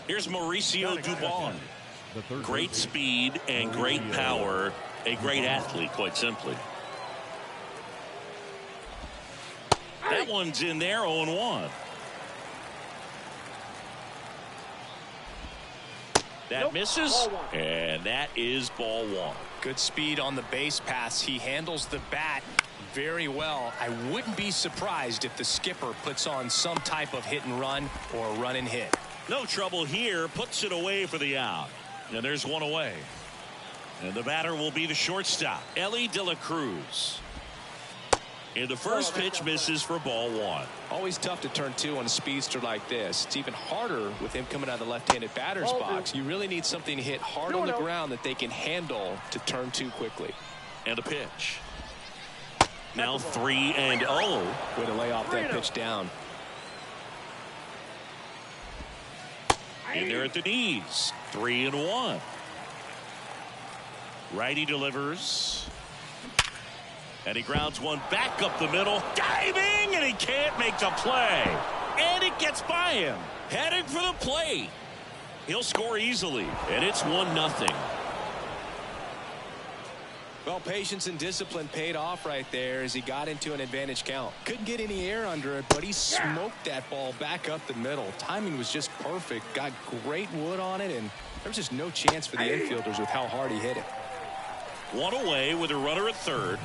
Here's Mauricio Dubon. Great speed and great power. A great athlete, quite simply. That one's in there, 0-1. That misses, and that is ball one. Good speed on the base pass. He handles the bat very well. I wouldn't be surprised if the skipper puts on some type of hit and run or run and hit. No trouble here. Puts it away for the out. And there's one away. And the batter will be the shortstop, Ellie De La Cruz. And the first pitch misses for ball one. Always tough to turn two on a speedster like this. It's even harder with him coming out of the left-handed batter's box. You really need something to hit hard on the ground that they can handle to turn two quickly. And a pitch. Now 3-0. Way to lay off that pitch down. In there at the knees. 3-1. Righty delivers. And he grounds one back up the middle. Diving, and he can't make the play. And it gets by him. Headed for the plate. He'll score easily. And it's 1-0. Well, patience and discipline paid off right there as he got into an advantage count. Couldn't get any air under it, but he smoked that ball back up the middle. Timing was just perfect. Got great wood on it, and there was just no chance for the infielders with how hard he hit it. One away with a runner at third.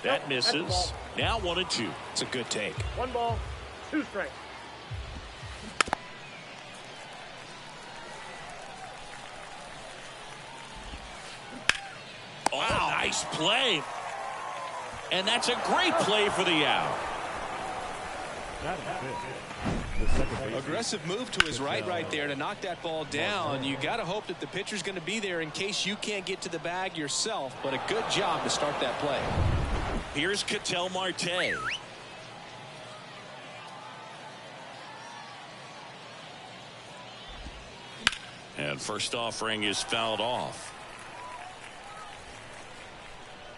That misses. Now 1-2. It's a good take. 1 ball, 2 strikes. Nice play. And that's a great play for the out. That is it. The second base. Aggressive move to his right there to knock that ball down. You got to hope that the pitcher's going to be there in case you can't get to the bag yourself. But a good job to start that play. Here's Ketel Marte. And first offering is fouled off.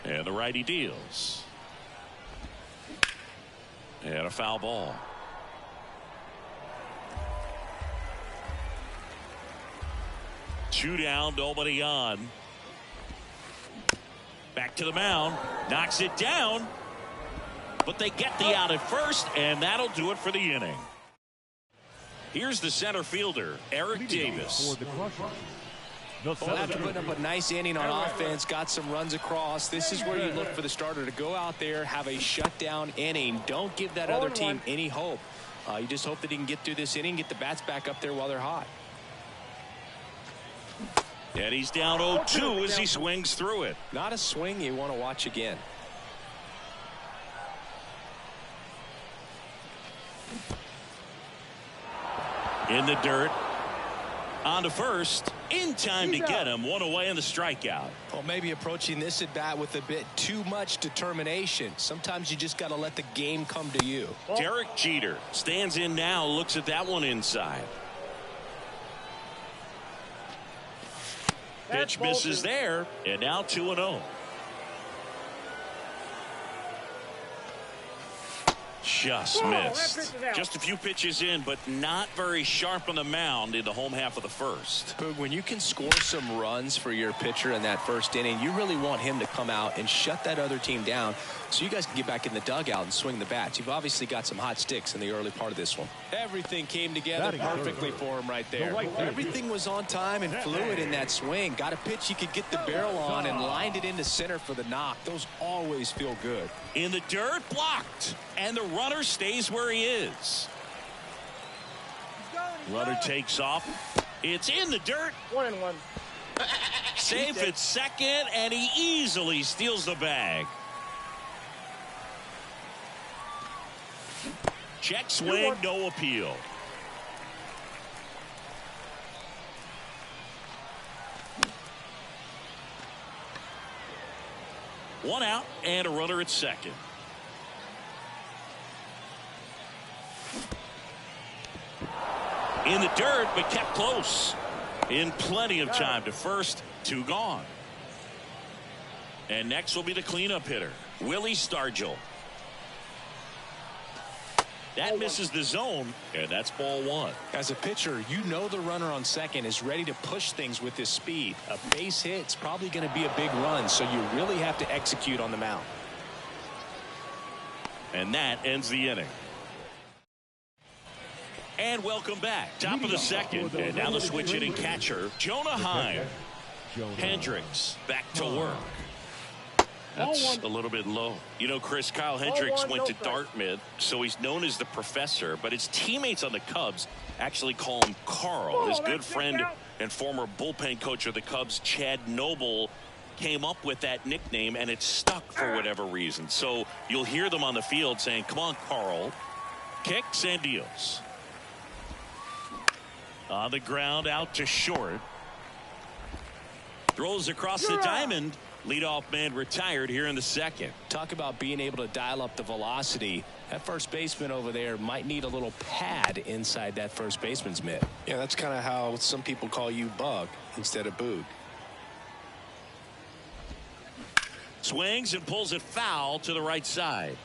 And the righty deals. And a foul ball. Two down, nobody on. Back to the mound. Knocks it down. But they get the out at first, and that'll do it for the inning. Here's the center fielder, Eric Davis. After putting up a nice inning on offense, got some runs across, this is where you look for the starter to go out there, have a shutdown inning. Don't give that other team any hope. You just hope that he can get through this inning, get the bats back up there while they're hot. And he's down 0-2 as he swings through it. Not a swing you want to watch again. In the dirt. On to first. In time to get him. One away in the strikeout. Well, maybe approaching this at bat with a bit too much determination. Sometimes you just got to let the game come to you. Derek Jeter stands in now. Looks at that one inside. Pitch misses there. And now 2-0. Just missed. Just a few pitches in, but not very sharp on the mound in the home half of the first. Boog, when you can score some runs for your pitcher in that first inning, you really want him to come out and shut that other team down so you guys can get back in the dugout and swing the bats. You've obviously got some hot sticks in the early part of this one. Everything came together perfectly for him right there. Everything was on time and fluid in that swing. Got a pitch he could get the barrel on and lined it into center for the knock. Those always feel good. In the dirt, blocked. And the runner stays where he is. Runner takes off. It's in the dirt. 1-1. Safe at second, and he easily steals the bag. Check swing, no appeal. One out and a runner at second. In the dirt, but kept close. In plenty of time to first. Two gone. And next will be the cleanup hitter, Willie Stargell. That misses the zone, and that's ball one. As a pitcher, you know the runner on second is ready to push things with his speed. A base hit's probably going to be a big run, so you really have to execute on the mound. And that ends the inning. And welcome back. Top of the second, and now the switch hitting catcher, Jonah Heim. Hendricks back to work. That's a little bit low. You know, Chris, Kyle Hendricks went to Dartmouth, so he's known as the professor, but his teammates on the Cubs actually call him Carl. His good friend and former bullpen coach of the Cubs, Chad Noble, came up with that nickname, and it stuck for whatever reason. So you'll hear them on the field saying, come on, Carl. Kicks and deals. On the ground, out to short. Throws across the diamond. Leadoff man retired here in the second. Talk about being able to dial up the velocity. That first baseman over there might need a little pad inside that first baseman's mitt. Yeah, that's kind of how some people call you Bug instead of Boog. Swings and pulls it foul to the right side.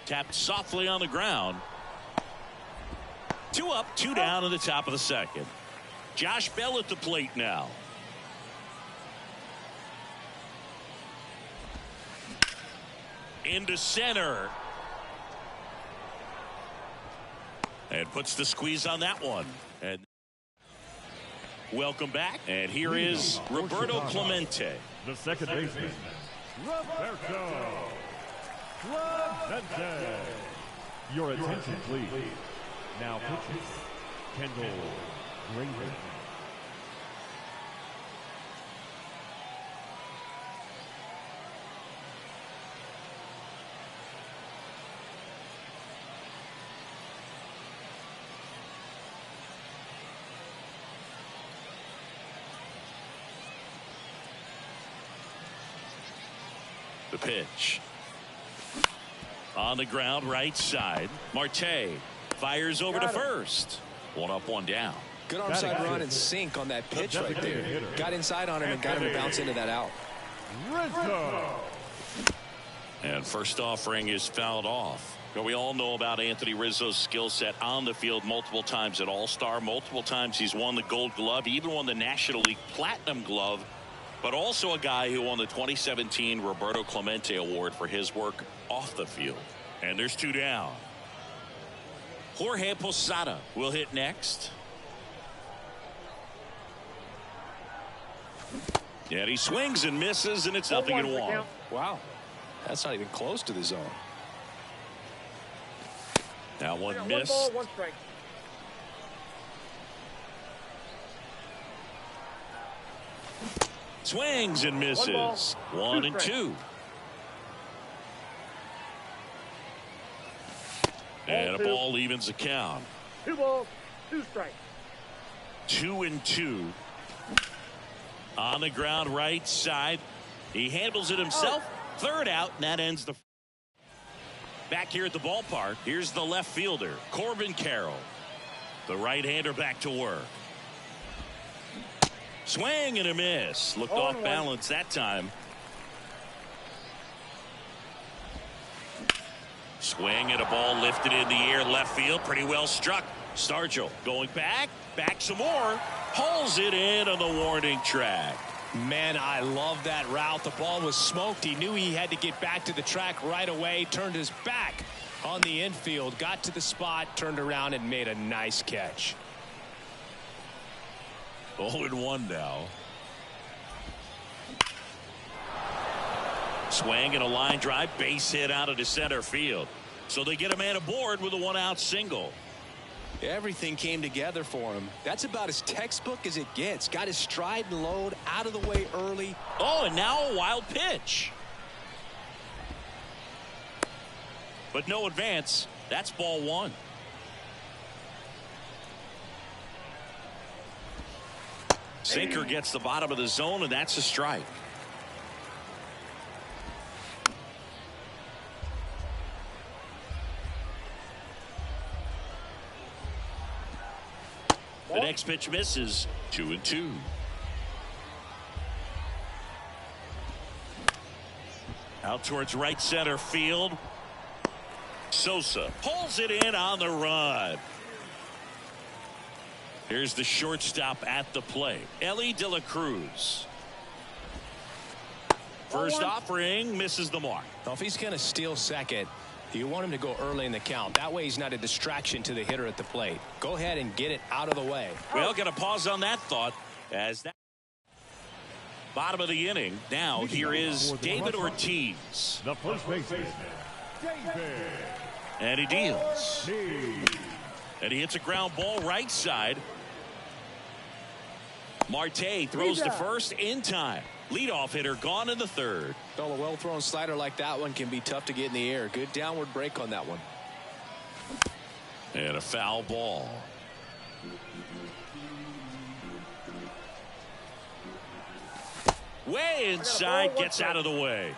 Tapped softly on the ground. 2 up, 2 down in the top of the second. Josh Bell at the plate now. Into center. And puts the squeeze on that one. And welcome back. And here is Roberto Clemente. The second baseman, Roberto Clemente. Your attention, please. Now pitching. Kendall Granger. The pitch. On the ground, right side. Marte fires over to first. One up, one down. Good onside run and sink on that pitch right there. Got inside on him and got him to bounce into that out. Rizzo. And first offering is fouled off. Well, we all know about Anthony Rizzo's skill set on the field. Multiple times at All-Star. Multiple times he's won the Gold Glove. Even won the National League Platinum Glove. But also a guy who won the 2017 Roberto Clemente Award for his work off the field. And there's two down. Jorge Posada will hit next. And he swings and misses, and it's 0-1. Wow. That's not even close to the zone. That one missed. 1 ball, 1 strike. Swings and misses. 1 and 2. And a ball evens the count. 2 balls, 2 strikes. 2 and 2. On the ground, right side. He handles it himself. Third out, and that ends the. Back here at the ballpark, here's the left fielder, Corbin Carroll. The right-hander back to work. Swing and a miss. Looked off balance that time. Swing and a ball lifted in the air, left field, pretty well struck. Stargell going back some more, pulls it in on the warning track. Man, I love that route. The ball was smoked. He knew he had to get back to the track right away. Turned his back on the infield, got to the spot, turned around and made a nice catch. 0-1 now. Swing and a line drive, base hit out into center field. So they get a man aboard with a 1-out single. Everything came together for him. That's about as textbook as it gets. Got his stride and load out of the way early. Oh, and now a wild pitch. But no advance. That's ball 1. Sinker gets the bottom of the zone, and that's a strike. The next pitch misses. 2 and 2. Out towards right center field. Sosa pulls it in on the run. Here's the shortstop at the plate, Ellie De La Cruz. First offering misses the mark. Well, if he's going to steal second, you want him to go early in the count. That way he's not a distraction to the hitter at the plate. Go ahead and get it out of the way. Well, got to pause on that thought as that bottom of the inning. Now here is David Ortiz. The first baseman, David. And he deals. And he hits a ground ball right side. Marte throws to first in time. Leadoff hitter gone in the third. Well, a well-thrown slider like that one can be tough to get in the air. Good downward break on that one. And a foul ball. Way inside, gets out of the way.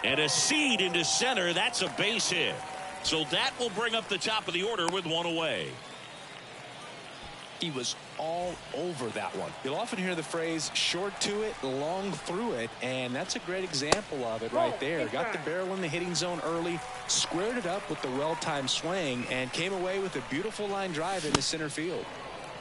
And a seed into center. That's a base hit. So that will bring up the top of the order with one away. He was all over that one. You'll often hear the phrase short to it, long through it, and that's a great example of it right there. Got the barrel in the hitting zone early, squared it up with the well-timed swing, and came away with a beautiful line drive into center field.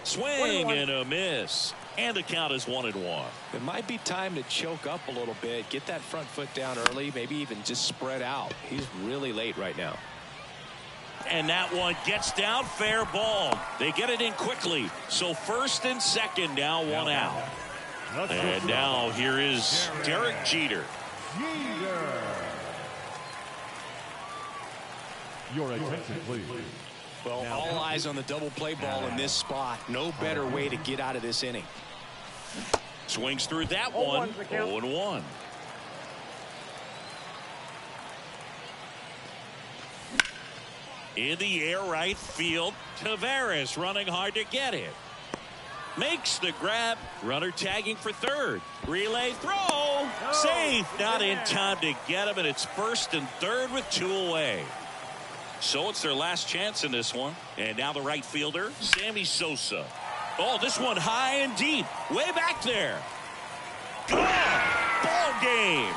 Swing and a miss. And the count is 1-1. It might be time to choke up a little bit, get that front foot down early, maybe even just spread out. He's really late right now. And that one gets down, fair ball. They get it in quickly. So first and second now, 1 out. And now here is Derek Jeter. Your attention, please. Well, all eyes on the double play ball in this spot. No better way to get out of this inning. Swings through that one. 0-1. In the air, right field. Taveras running hard to get it. Makes the grab. Runner tagging for third. Relay throw. Safe. Not in time to get him, and it's first and third with 2 away. So it's their last chance in this one. And now the right fielder, Sammy Sosa. Oh, this one high and deep. Way back there. Gone. Ball game.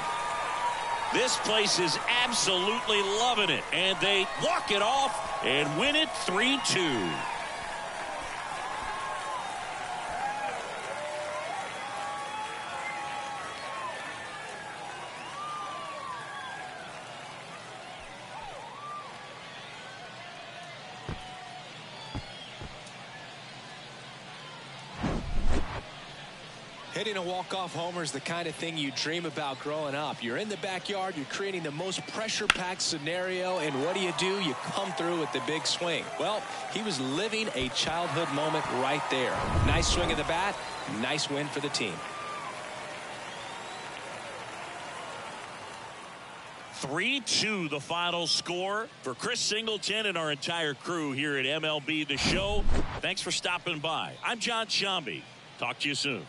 This place is absolutely loving it. And they walk it off and win it 3-2. Hitting a walk-off homer is the kind of thing you dream about growing up. You're in the backyard, you're creating the most pressure-packed scenario, and what do? You come through with the big swing. Well, he was living a childhood moment right there. Nice swing of the bat, nice win for the team. 3-2 the final score. For Chris Singleton and our entire crew here at MLB The Show, thanks for stopping by. I'm John Shambi. Talk to you soon.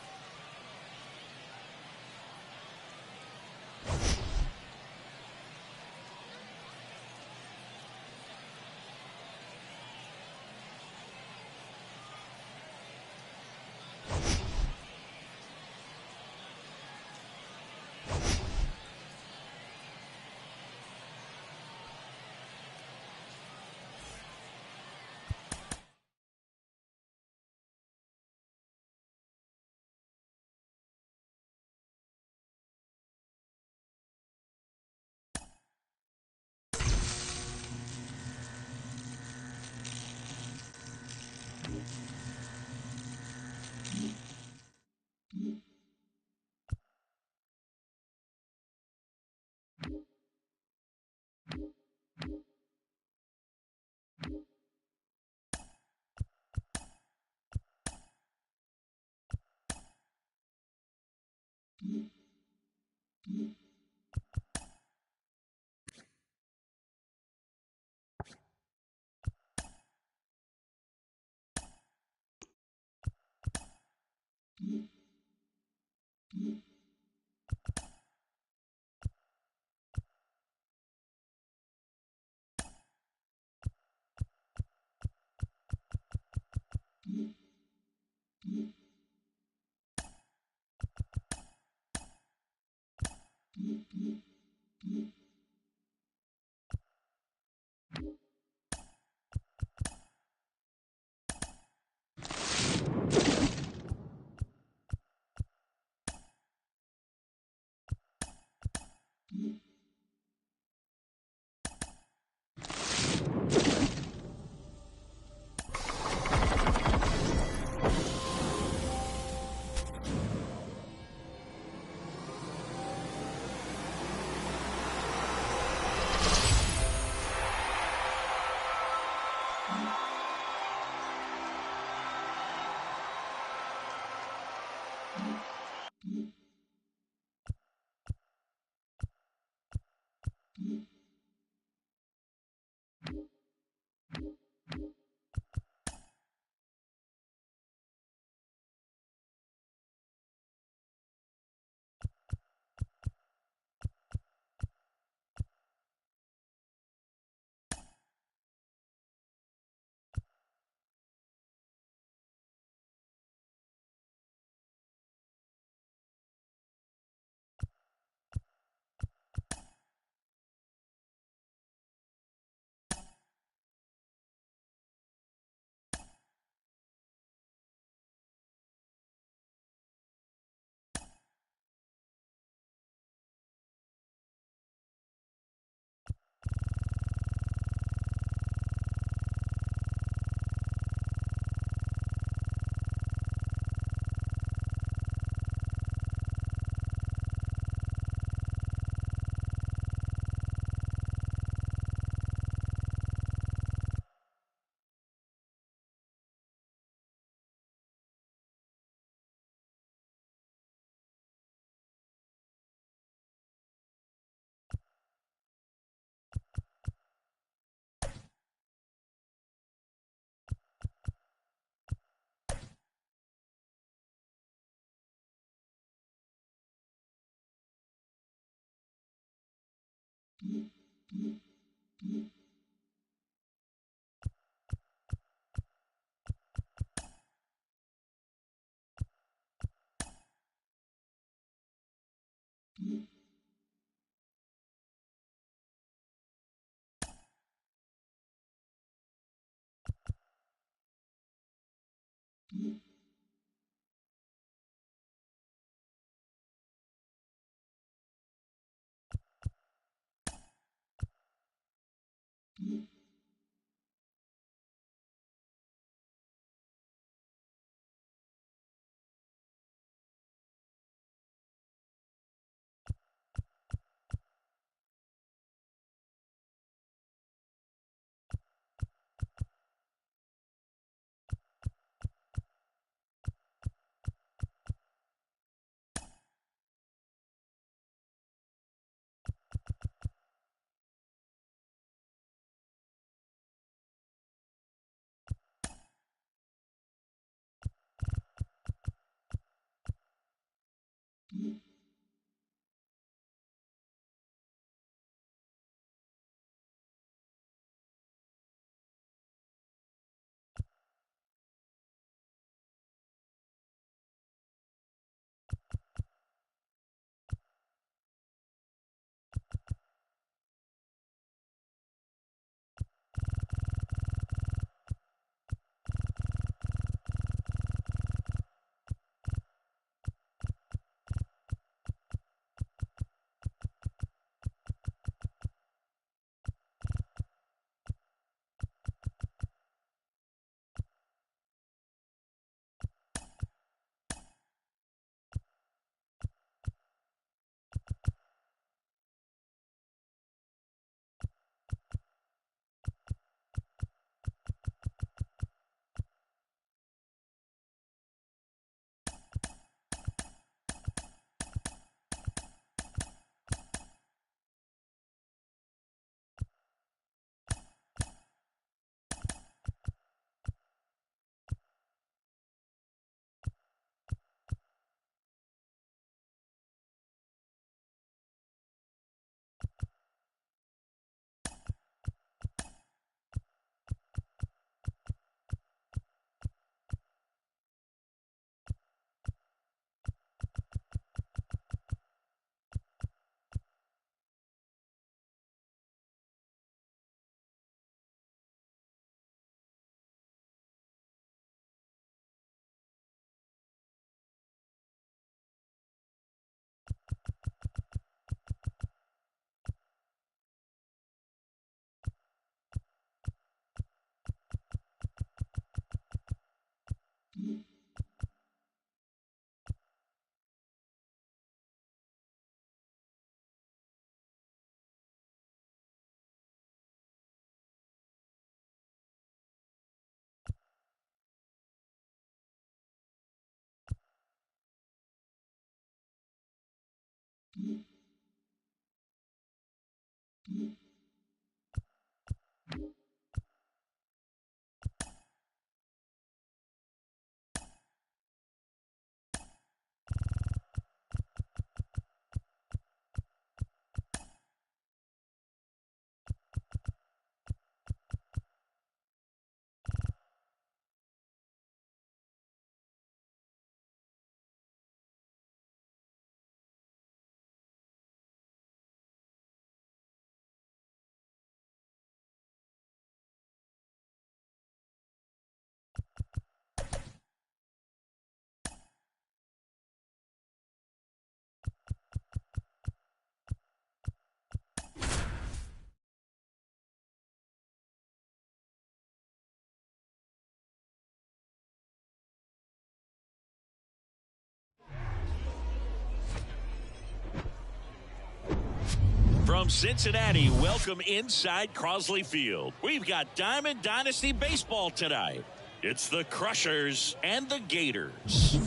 From Cincinnati, welcome inside Crosley Field. We've got Diamond Dynasty Baseball tonight. It's the Crushers and the Gators.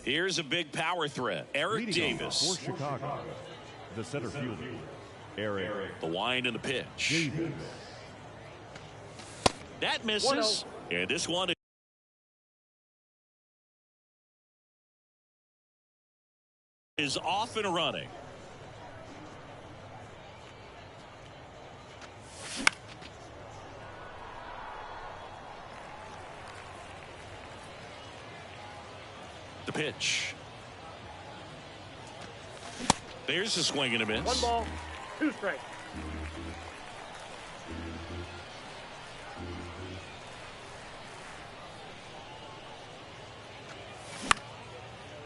Here's a big power threat. Eric Davis. For Chicago, the center fielder, Eric. The wind and the pitch. Davis. That misses. And this one is off and running. The pitch. There's a swing and a miss. 1 ball, 2 strikes.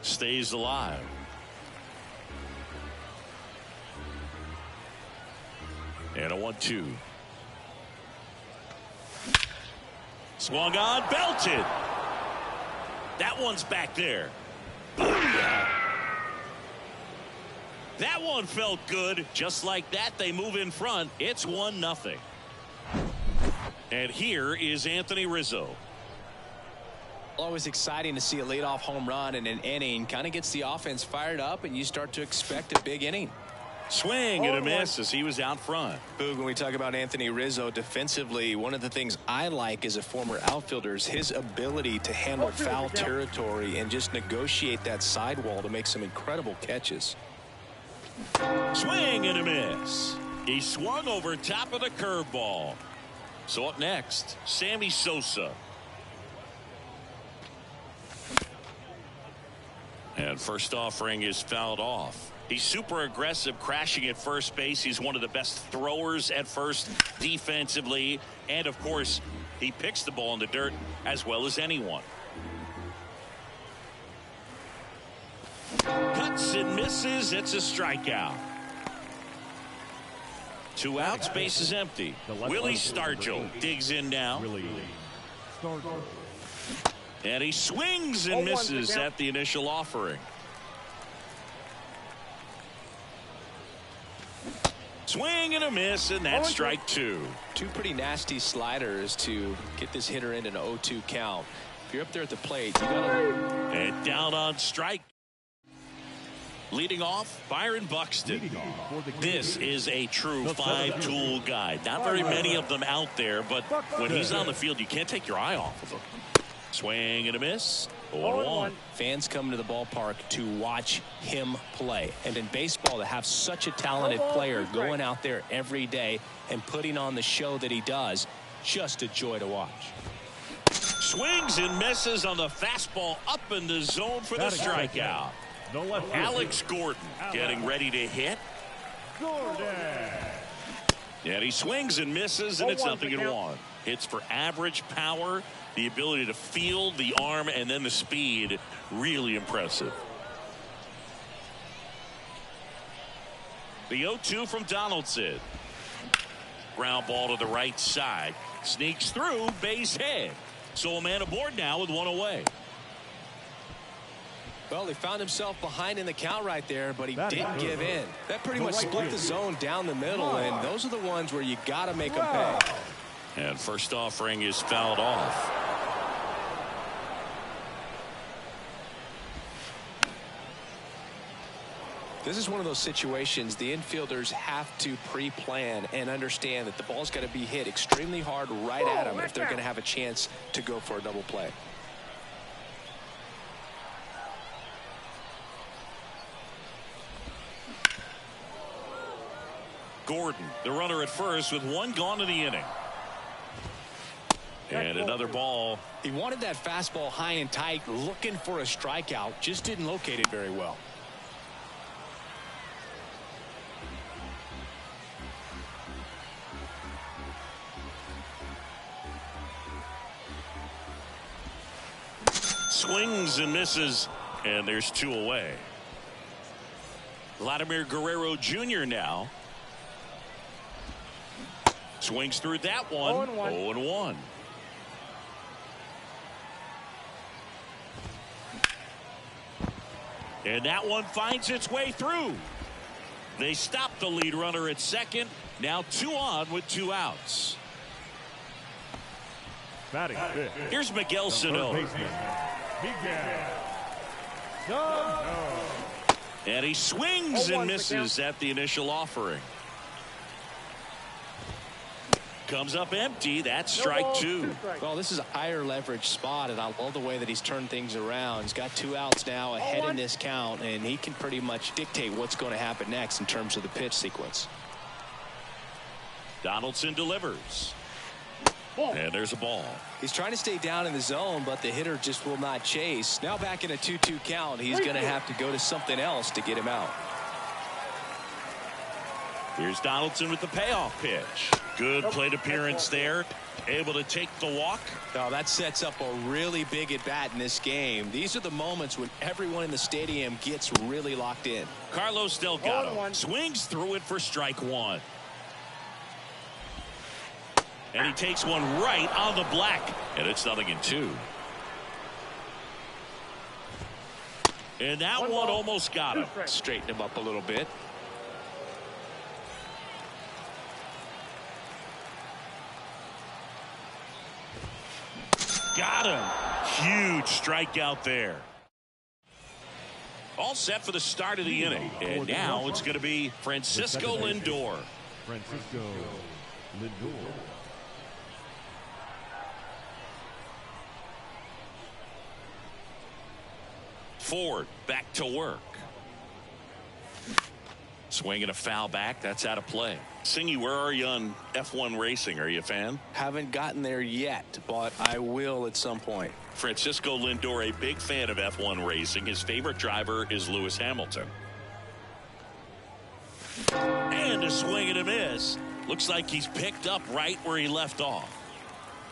Stays alive. And a 1-2. Swung on, belted. That one's back there. Booyah. That one felt good. Just like that, they move in front. It's 1-0. And here is Anthony Rizzo. Always exciting to see a leadoff home run in an inning. Kind of gets the offense fired up, and you start to expect a big inning. Swing and a miss as he was out front. Boog, when we talk about Anthony Rizzo defensively, one of the things I like as a former outfielder is his ability to handle foul territory and just negotiate that sidewall to make some incredible catches. Swing and a miss. He swung over top of the curveball. So up next, Sammy Sosa. And first offering is fouled off. He's super aggressive, crashing at first base. He's one of the best throwers at first defensively. And, of course, he picks the ball in the dirt as well as anyone. Cuts and misses. It's a strikeout. 2 outs, base is empty. Willie Stargell digs in now. And he swings and misses at the initial offering. Swing and a miss, and that's strike 2. 2 pretty nasty sliders to get this hitter in an 0-2 count. If you're up there at the plate, you gotta. And down on strike. Leading off, Byron Buxton. This is a true 5-tool guy. Not very many of them out there, but when he's on the field, you can't take your eye off of him. Swing and a miss. 0-1. Fans come to the ballpark to watch him play. And in baseball, to have such a talented player going out there every day and putting on the show that he does, just a joy to watch. Swings and misses on the fastball up in the zone for the strikeout. Alex Gordon getting ready to hit. And he swings and misses, and it's 0-1. Hits for average power, the ability to field, the arm, and then the speed. Really impressive. The 0-2 from Donaldson. Ground ball to the right side. Sneaks through, base hit. So a man aboard now with 1 away. Well, he found himself behind in the count right there, but he didn't give in. That pretty much split the zone down the middle, and those are the ones where you got to make them pay. And first offering is fouled off. This is one of those situations the infielders have to pre-plan and understand that the ball's got to be hit extremely hard right at them if they're going to have a chance to go for a double play. Gordon, the runner at first with 1 gone in the inning. And another ball. He wanted that fastball high and tight, looking for a strikeout, just didn't locate it very well. Swings and misses, and there's 2 away. Vladimir Guerrero Jr. now. Swings through that one. 0-1. And that one finds its way through. They stop the lead runner at second. Now 2 on with 2 outs. Batting fifth. Here's Miguel Sano. No. And he swings and 0-1 misses at the initial offering. Comes up empty. That's strike two. Well, this is a higher leverage spot, and I love the way that he's turned things around. He's got 2 outs now ahead in this count, and he can pretty much dictate what's going to happen next in terms of the pitch sequence. Donaldson delivers. And there's a ball. He's trying to stay down in the zone, but the hitter just will not chase. Now back in a 2-2 count, he's going to have to go to something else to get him out. Here's Donaldson with the payoff pitch. Good plate appearance there. Able to take the walk. Now that sets up a really big at bat in this game. These are the moments when everyone in the stadium gets really locked in. Carlos Delgado swings through it for strike one. And he takes one right on the black. And it's 0-2. And that one almost got him. Straighten him up a little bit. Got him. Huge strikeout there. All set for the start of the inning. And now it's going to be Francisco Lindor. Francisco Lindor. Ford back to work. Swinging a foul back. That's out of play. Singy, where are you on F1 racing? Are you a fan? Haven't gotten there yet, but I will at some point. Francisco Lindor, a big fan of F1 racing. His favorite driver is Lewis Hamilton. And a swing and a miss. Looks like he's picked up right where he left off.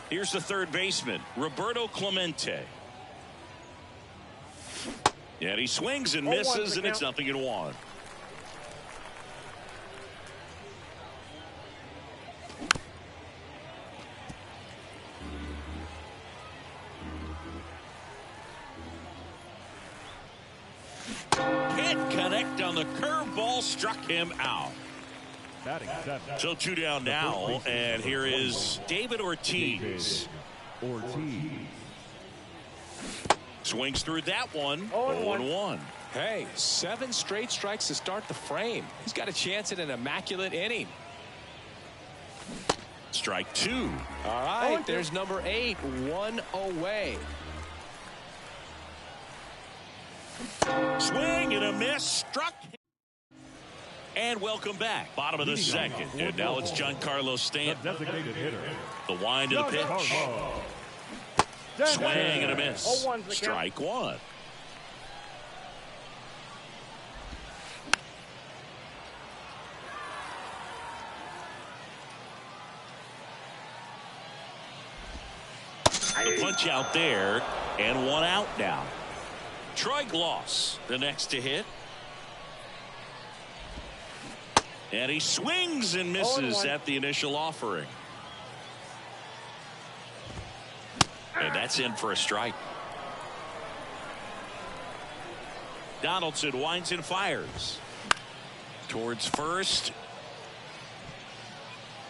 Here's the third baseman, Roberto Clemente. And he swings and misses, and it's 0-1. Can't connect on the curveball, struck him out. So 2 down now, and here is David Ortiz. Swings through that one. 0-1. Hey, 7 straight strikes to start the frame. He's got a chance at an immaculate inning. Strike 2. All right, there's number 8, 1 away. Swing and a miss, struck. And welcome back. Bottom of the second. And now it's Giancarlo Stanton. Designated hitter. The wind of the pitch. Swing and a miss. Strike one. The punch out there, and 1 out now. Troy Gloss, the next to hit. And he swings and misses at the initial offering. And that's in for a strike. Donaldson winds and fires. Towards first.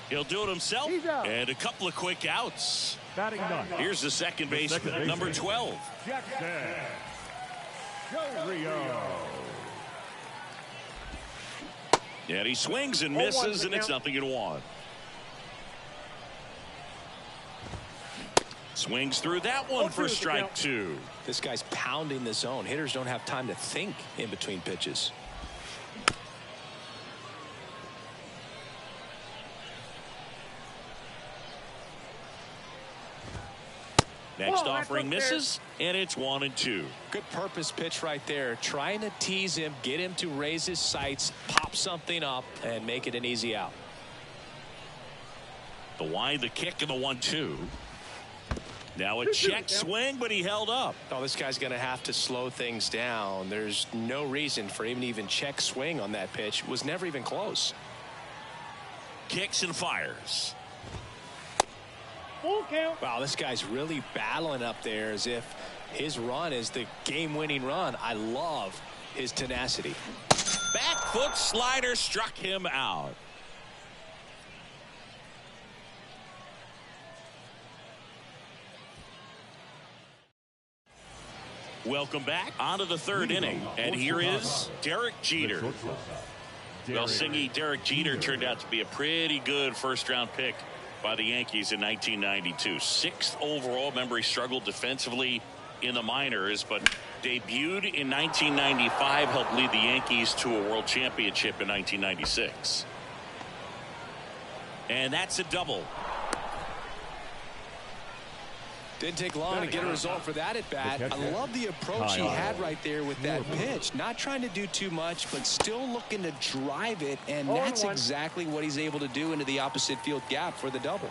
He'll do it himself. And a couple of quick outs. Batting none. Here's the second baseman, number 12. Jackson. Joe Rio. And he swings and misses, and it's 0-1. Swings through that one for strike 2. This guy's pounding the zone. Hitters don't have time to think in between pitches. Next offering misses, and it's 1-2. Good purpose pitch right there. Trying to tease him, get him to raise his sights, pop something up, and make it an easy out. The wind, the kick, and the 1-2. Now a check swing, but he held up. Oh, this guy's going to have to slow things down. There's no reason for him to even check swing on that pitch. It was never even close. Kicks and fires. Full count. Wow, this guy's really battling up there as if his run is the game-winning run. I love his tenacity. Back foot slider struck him out. Welcome back onto the third inning, and here is Derek Jeter. Well, Singy, Derek Jeter turned out to be a pretty good first-round pick by the Yankees in 1992. 6th overall. Remember, he struggled defensively in the minors, but debuted in 1995, helped lead the Yankees to a world championship in 1996. And that's a double. Didn't take long to get a result for that at bat. I love the approach he had right there with that pitch. Not trying to do too much, but still looking to drive it, and that's exactly what he's able to do into the opposite field gap for the double.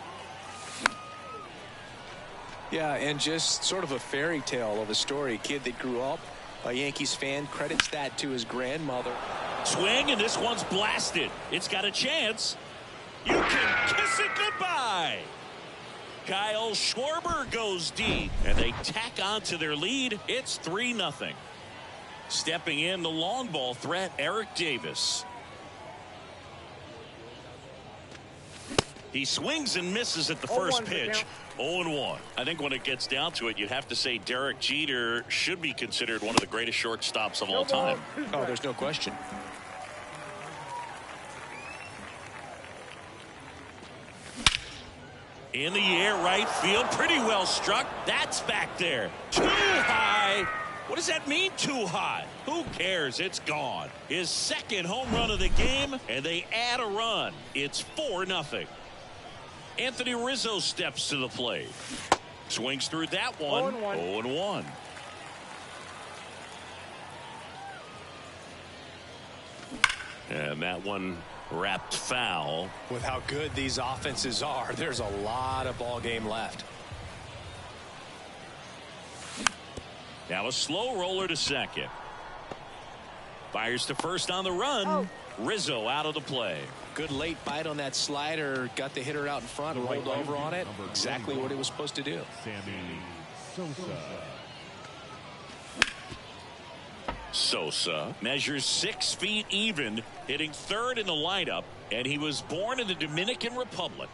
Yeah, and just sort of a fairy tale of a story. A kid that grew up a Yankees fan, credits that to his grandmother. Swing, and this one's blasted. It's got a chance. You can kiss it goodbye. Kyle Schwarber goes deep, and they tack on to their lead. It's 3-0. Stepping in the long ball threat, Eric Davis. He swings and misses at the first pitch. 0-1. I think when it gets down to it, you'd have to say Derek Jeter should be considered one of the greatest shortstops of all time. Oh, there's no question. In the air, right field, pretty well struck. That's back there. Too high. What does that mean, too high? Who cares? It's gone. His second home run of the game, and they add a run. It's 4-0. Anthony Rizzo steps to the plate. Swings through that one. 0-1. And that one wrapped foul. With how good these offenses are, there's a lot of ball game left. Now a slow roller to second. Fires to first on the run. Rizzo out of the play. Good late bite on that slider. Got the hitter out in front and rolled over on it. Exactly what it was supposed to do. Sosa measures 6 feet even, hitting third in the lineup, and he was born in the Dominican Republic.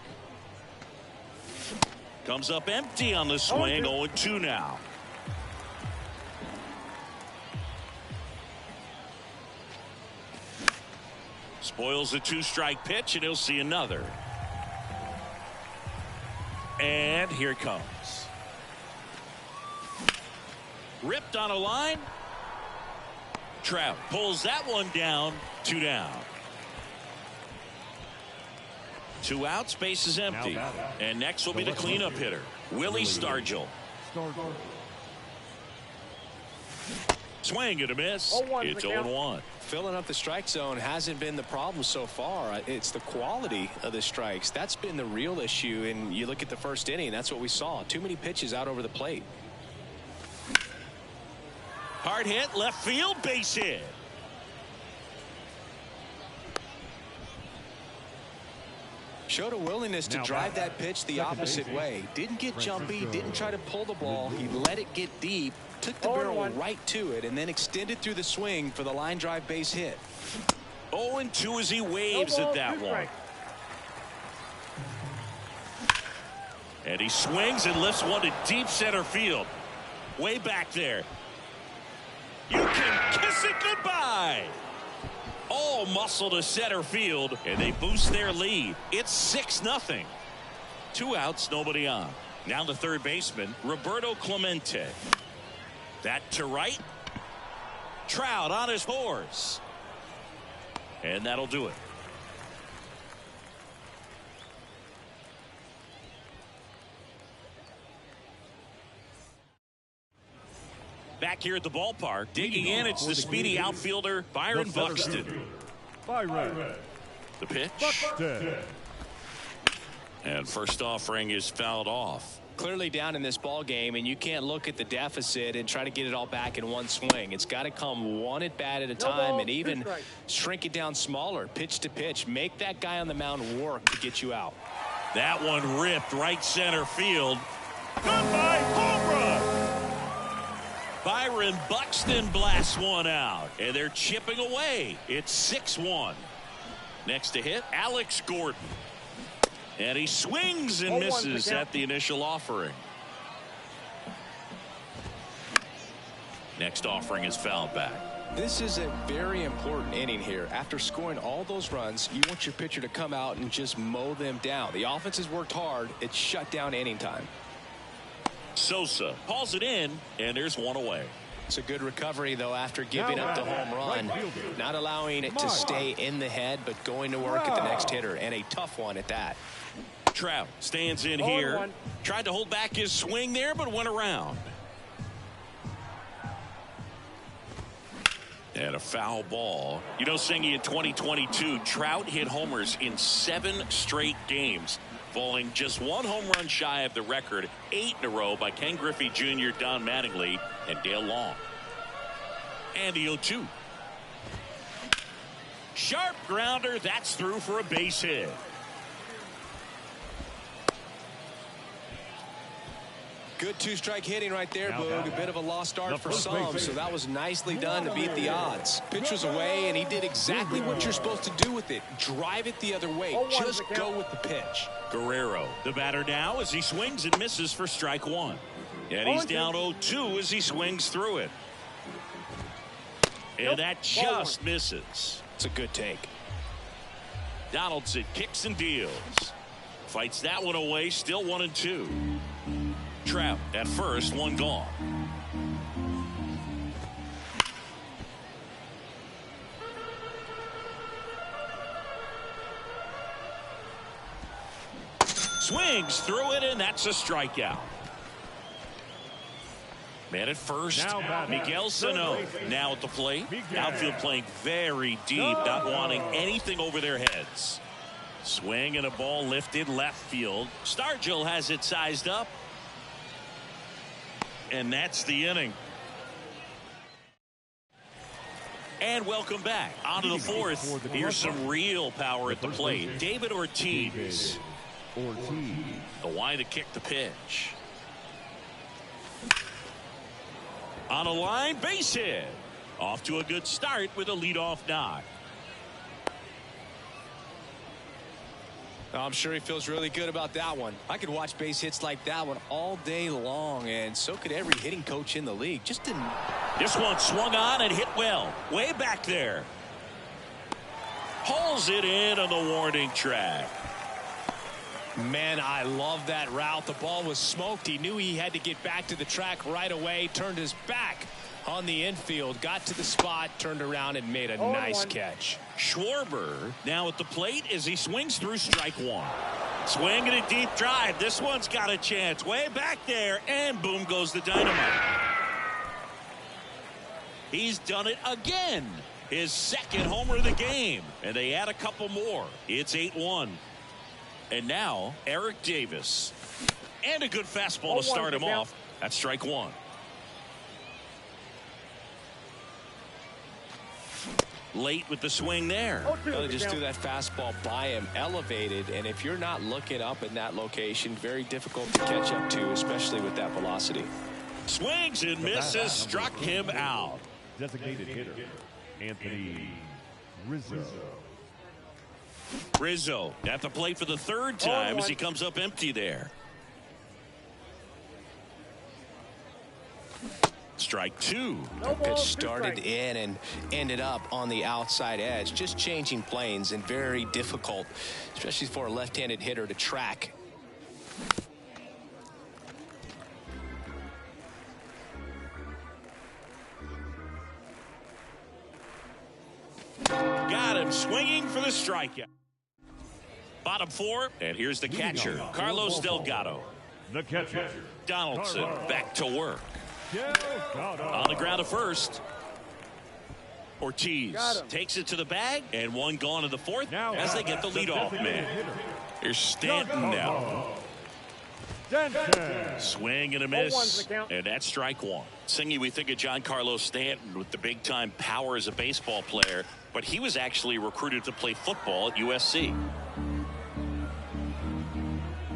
Comes up empty on the swing. 0-2 now. Spoils the 2-strike pitch, and he'll see another. And here it comes. Ripped on a line. Trout pulls that one down. 2 down. 2 outs, base is empty. And next will be the cleanup hitter, Willie Stargell. Swing and a miss. It's 0-1. Filling up the strike zone hasn't been the problem so far. It's the quality of the strikes. That's been the real issue. And you look at the first inning, that's what we saw. Too many pitches out over the plate. Hard hit, left field, base hit. Showed a willingness to drive that pitch the opposite way. Didn't get jumpy, didn't try to pull the ball. He let it get deep, took the barrel right to it, and then extended through the swing for the line drive base hit. 0-2 as he waves at that one. And he swings and lifts one to deep center field. Way back there. You can kiss it goodbye. All muscle to center field, and they boost their lead. It's 6-0. 2 outs, nobody on. Now the third baseman, Roberto Clemente. That to right. Trout on his horse. And that'll do it. Back here at the ballpark, digging in, it's the speedy outfielder, Byron Buxton. The pitch. And first offering is fouled off. Clearly down in this ball game, and you can't look at the deficit and try to get it all back in one swing. It's got to come one at bat at a time, and even shrink it down smaller, pitch to pitch. Make that guy on the mound work to get you out. That one ripped right center field. Goodbye, home run. Byron Buxton blasts one out, and they're chipping away. It's 6-1. Next to hit, Alex Gordon. And he swings and misses at the initial offering. Next offering is fouled back. This is a very important inning here. After scoring all those runs, you want your pitcher to come out and just mow them down. The offense has worked hard. It's shut down inning time. Sosa hauls it in, and there's one away. It's a good recovery, though, after giving up the home run. Not allowing it to stay in the head, but going to work at the next hitter, and a tough one at that. Trout stands in here. Tried to hold back his swing there, but went around. And a foul ball. You know, Singy, in 2022, Trout hit homers in 7 straight games, falling just 1 home run shy of the record 8 in a row by Ken Griffey Jr., Don Mattingly, and Dale Long. And the 0-2. Sharp grounder. That's through for a base hit. Good 2-strike hitting right there, Boog. A bit of a lost start for some, so that was nicely done to beat the odds. Pitch was away, and he did exactly what you're supposed to do with it. Drive it the other way. Just go with the pitch. Guerrero, the batter now, as he swings and misses for strike 1. And he's down 0-2 as he swings through it. And that just misses. It's a good take. Donaldson kicks and deals. Fights that one away, still 1-2. Trout at first, 1 gone. Swings through it, and that's a strikeout. Man at first, Miguel Sano now at the plate. Outfield playing very deep, not wanting anything over their heads. Swing and a ball lifted left field. Stargell has it sized up. And that's the inning. And welcome back. On to the 4th. Here's some real power at the plate. David Ortiz. The line to kick the pitch. On a line, base hit. Off to a good start with a leadoff knock. I'm sure he feels really good about that one. I could watch base hits like that one all day long, and so could every hitting coach in the league. Just didn't. This one swung on and hit well. Way back there. Hauls it in on the warning track. Man, I love that route. The ball was smoked. He knew he had to get back to the track right away. Turned his back on the infield. Got to the spot. Turned around and made a nice catch. Schwarber now at the plate as he swings through strike 1. Swing and a deep drive. This one's got a chance. Way back there. And boom goes the dynamite. He's done it again. His 2nd homer of the game. And they add a couple more. It's 8-1. And now Eric Davis. And a good fastball to start him off. That's strike 1. Late with the swing there. Well, just threw that fastball by him, elevated, and if you're not looking up in that location, very difficult to catch up to, especially with that velocity. Swings and misses, struck him out. Designated hitter, Anthony Rizzo at the plate for the 3rd time as he comes up empty there. Strike 2. That pitch started in and ended up on the outside edge, just changing planes, and very difficult, especially for a left-handed hitter, to track. Got him swinging for the strikeout. Bottom 4, and here's the catcher, Carlos Delgado. The catcher, Donaldson back to work. On the ground to first. Ortiz takes it to the bag, and 1 gone in the 4th as they get the leadoff man. Here's Stanton now. Swing and a miss, and that's strike 1. Singy, we think of Giancarlo Stanton with the big-time power as a baseball player, but he was actually recruited to play football at USC.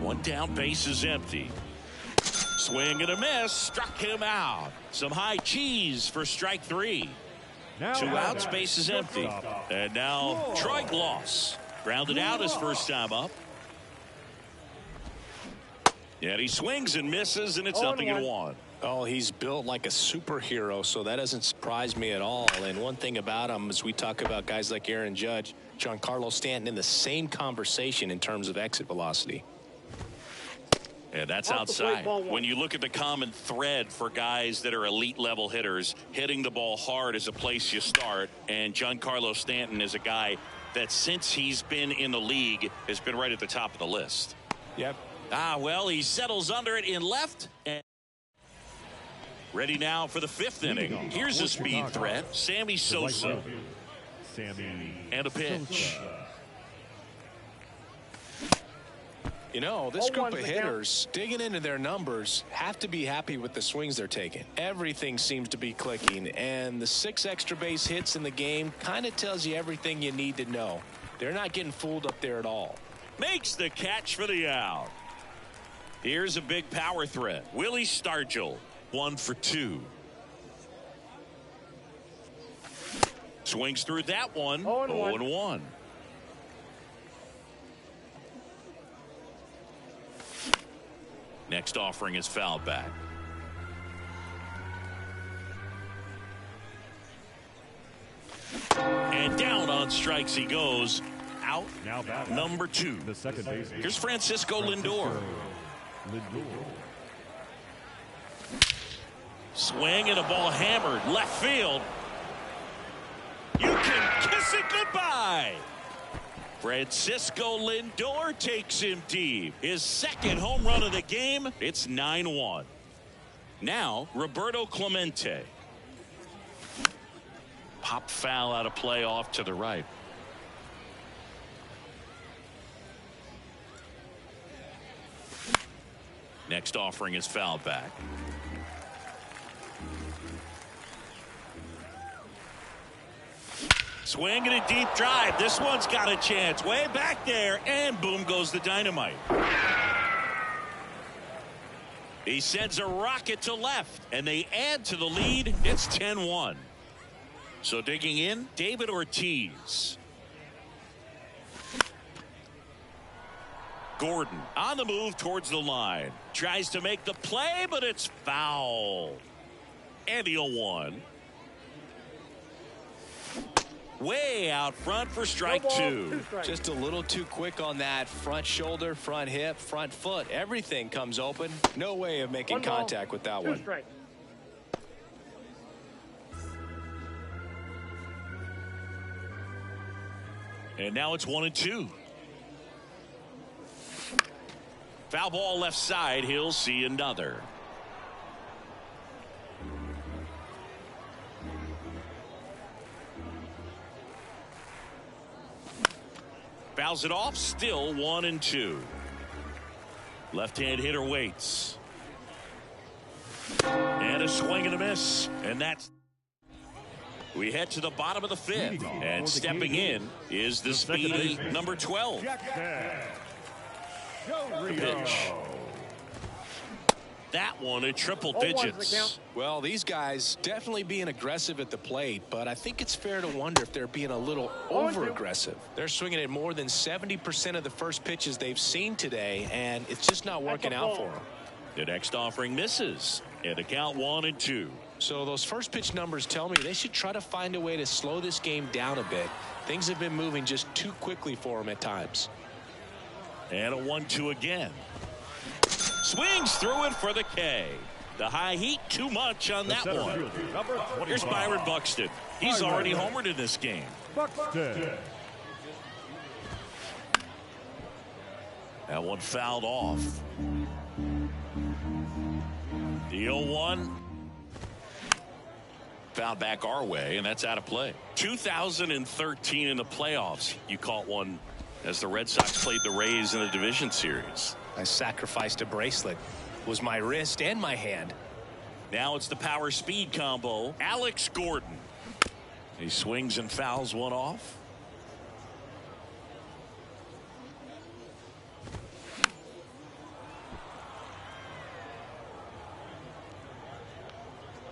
1 down, base is empty. Swing and a miss, struck him out. Some high cheese for strike 3. 2 outs, base is empty. And now Troy Gloss grounded out his first time up. And he swings and misses, and it's 0-1. Oh, he's built like a superhero, so that doesn't surprise me at all. And one thing about him, as we talk about guys like Aaron Judge, Giancarlo Stanton in the same conversation in terms of exit velocity. And that's Off the plate, outside. ball one. When you look at the common thread for guys that are elite level hitters, hitting the ball hard is a place you start. And Giancarlo Stanton is a guy that since he's been in the league has been right at the top of the list. Yep. Well, he settles under it in left. And ready now for the fifth inning. Here's a speed threat. Sammy Sosa. Sammy. And a pitch. You know, this group of 0-1's the hitters digging into their numbers have to be happy with the swings they're taking. Everything seems to be clicking, and the 6 extra base hits in the game kind of tells you everything you need to know. They're not getting fooled up there at all. Makes the catch for the out. Here's a big power threat. Willie Stargell, 1 for 2. Swings through that one. 0-1. Next offering is fouled back. And down on strikes he goes. Out. Now batting. Number 2. The second baseman. Here's Francisco Lindor. Swing and a ball hammered left field. You can kiss it goodbye. Francisco Lindor takes him deep. His second home run of the game. It's 9-1. Now Roberto Clemente. Pop foul out of play off to the right. Next offering is fouled back. Swing and a deep drive. This one's got a chance. Way back there. And boom goes the dynamite. He sends a rocket to left. And they add to the lead. It's 10-1. So digging in, David Ortiz. Gordon on the move towards the line. Tries to make the play, but it's foul. And the 0-1. Way out front for strike 2. Just a little too quick on that front shoulder, front hip, front foot. Everything comes open. No way of making contact with that one. And now it's 1-2. Foul ball left side. He'll see another. Fouls it off. Still 1-2. Left-hand hitter waits. And a swing and a miss. And that's. We head to the bottom of the 5th. And stepping in is the speedy number 12. The pitch. That one at triple digits. Well, these guys definitely being aggressive at the plate, but I think it's fair to wonder if they're being a little over-aggressive. They're swinging at more than 70% of the first pitches they've seen today, and it's just not working out for them. The next offering misses, and the count 1-2. So those first pitch numbers tell me they should try to find a way to slow this game down a bit. Things have been moving just too quickly for them at times. And a 1-2 again. Swings through it for the K. The high heat too much on that one. Here's Byron Buxton. He's already homered in this game. That one fouled off. The 0-1. Fouled back our way, and that's out of play. 2013 in the playoffs. You caught one as the Red Sox played the Rays in the division series. I sacrificed a bracelet. It was my wrist and my hand. Now it's the power speed combo. Alex Gordon. He swings and fouls one off.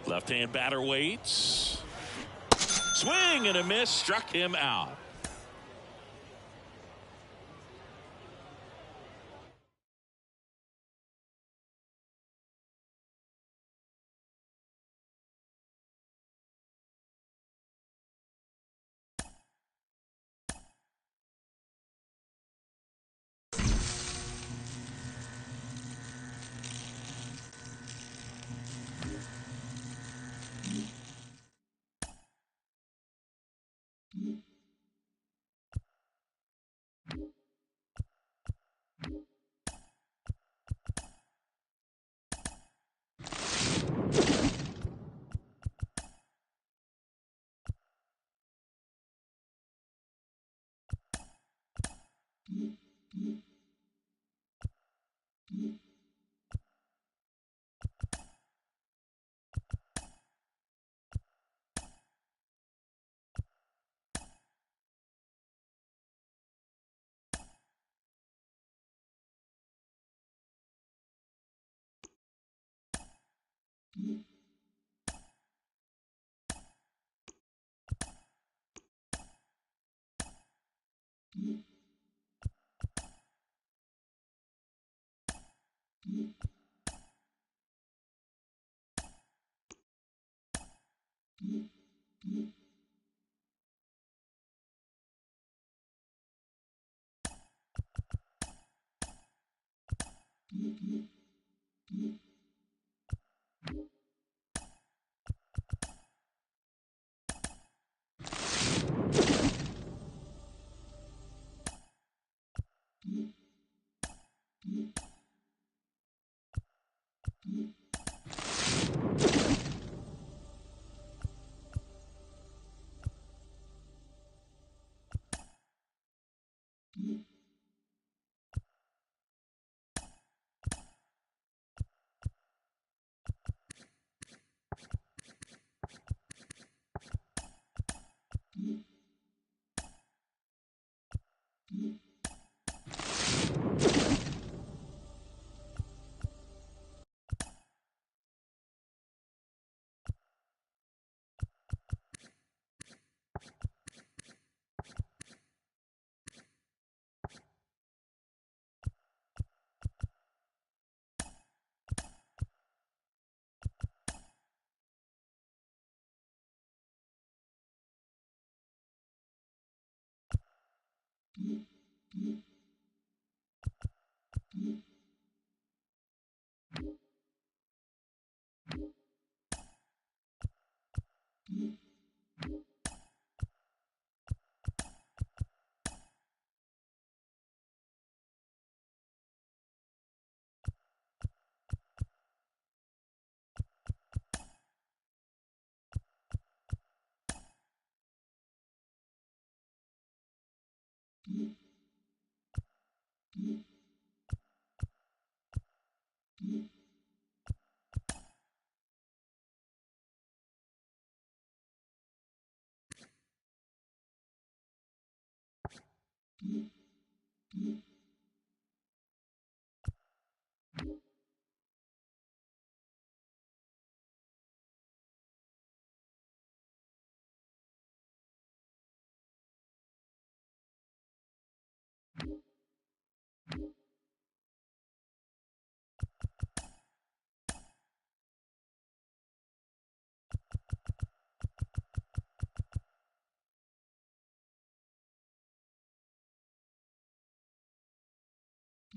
Left-hand batter waits. Swing and a miss. Struck him out.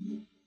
Mm-hmm.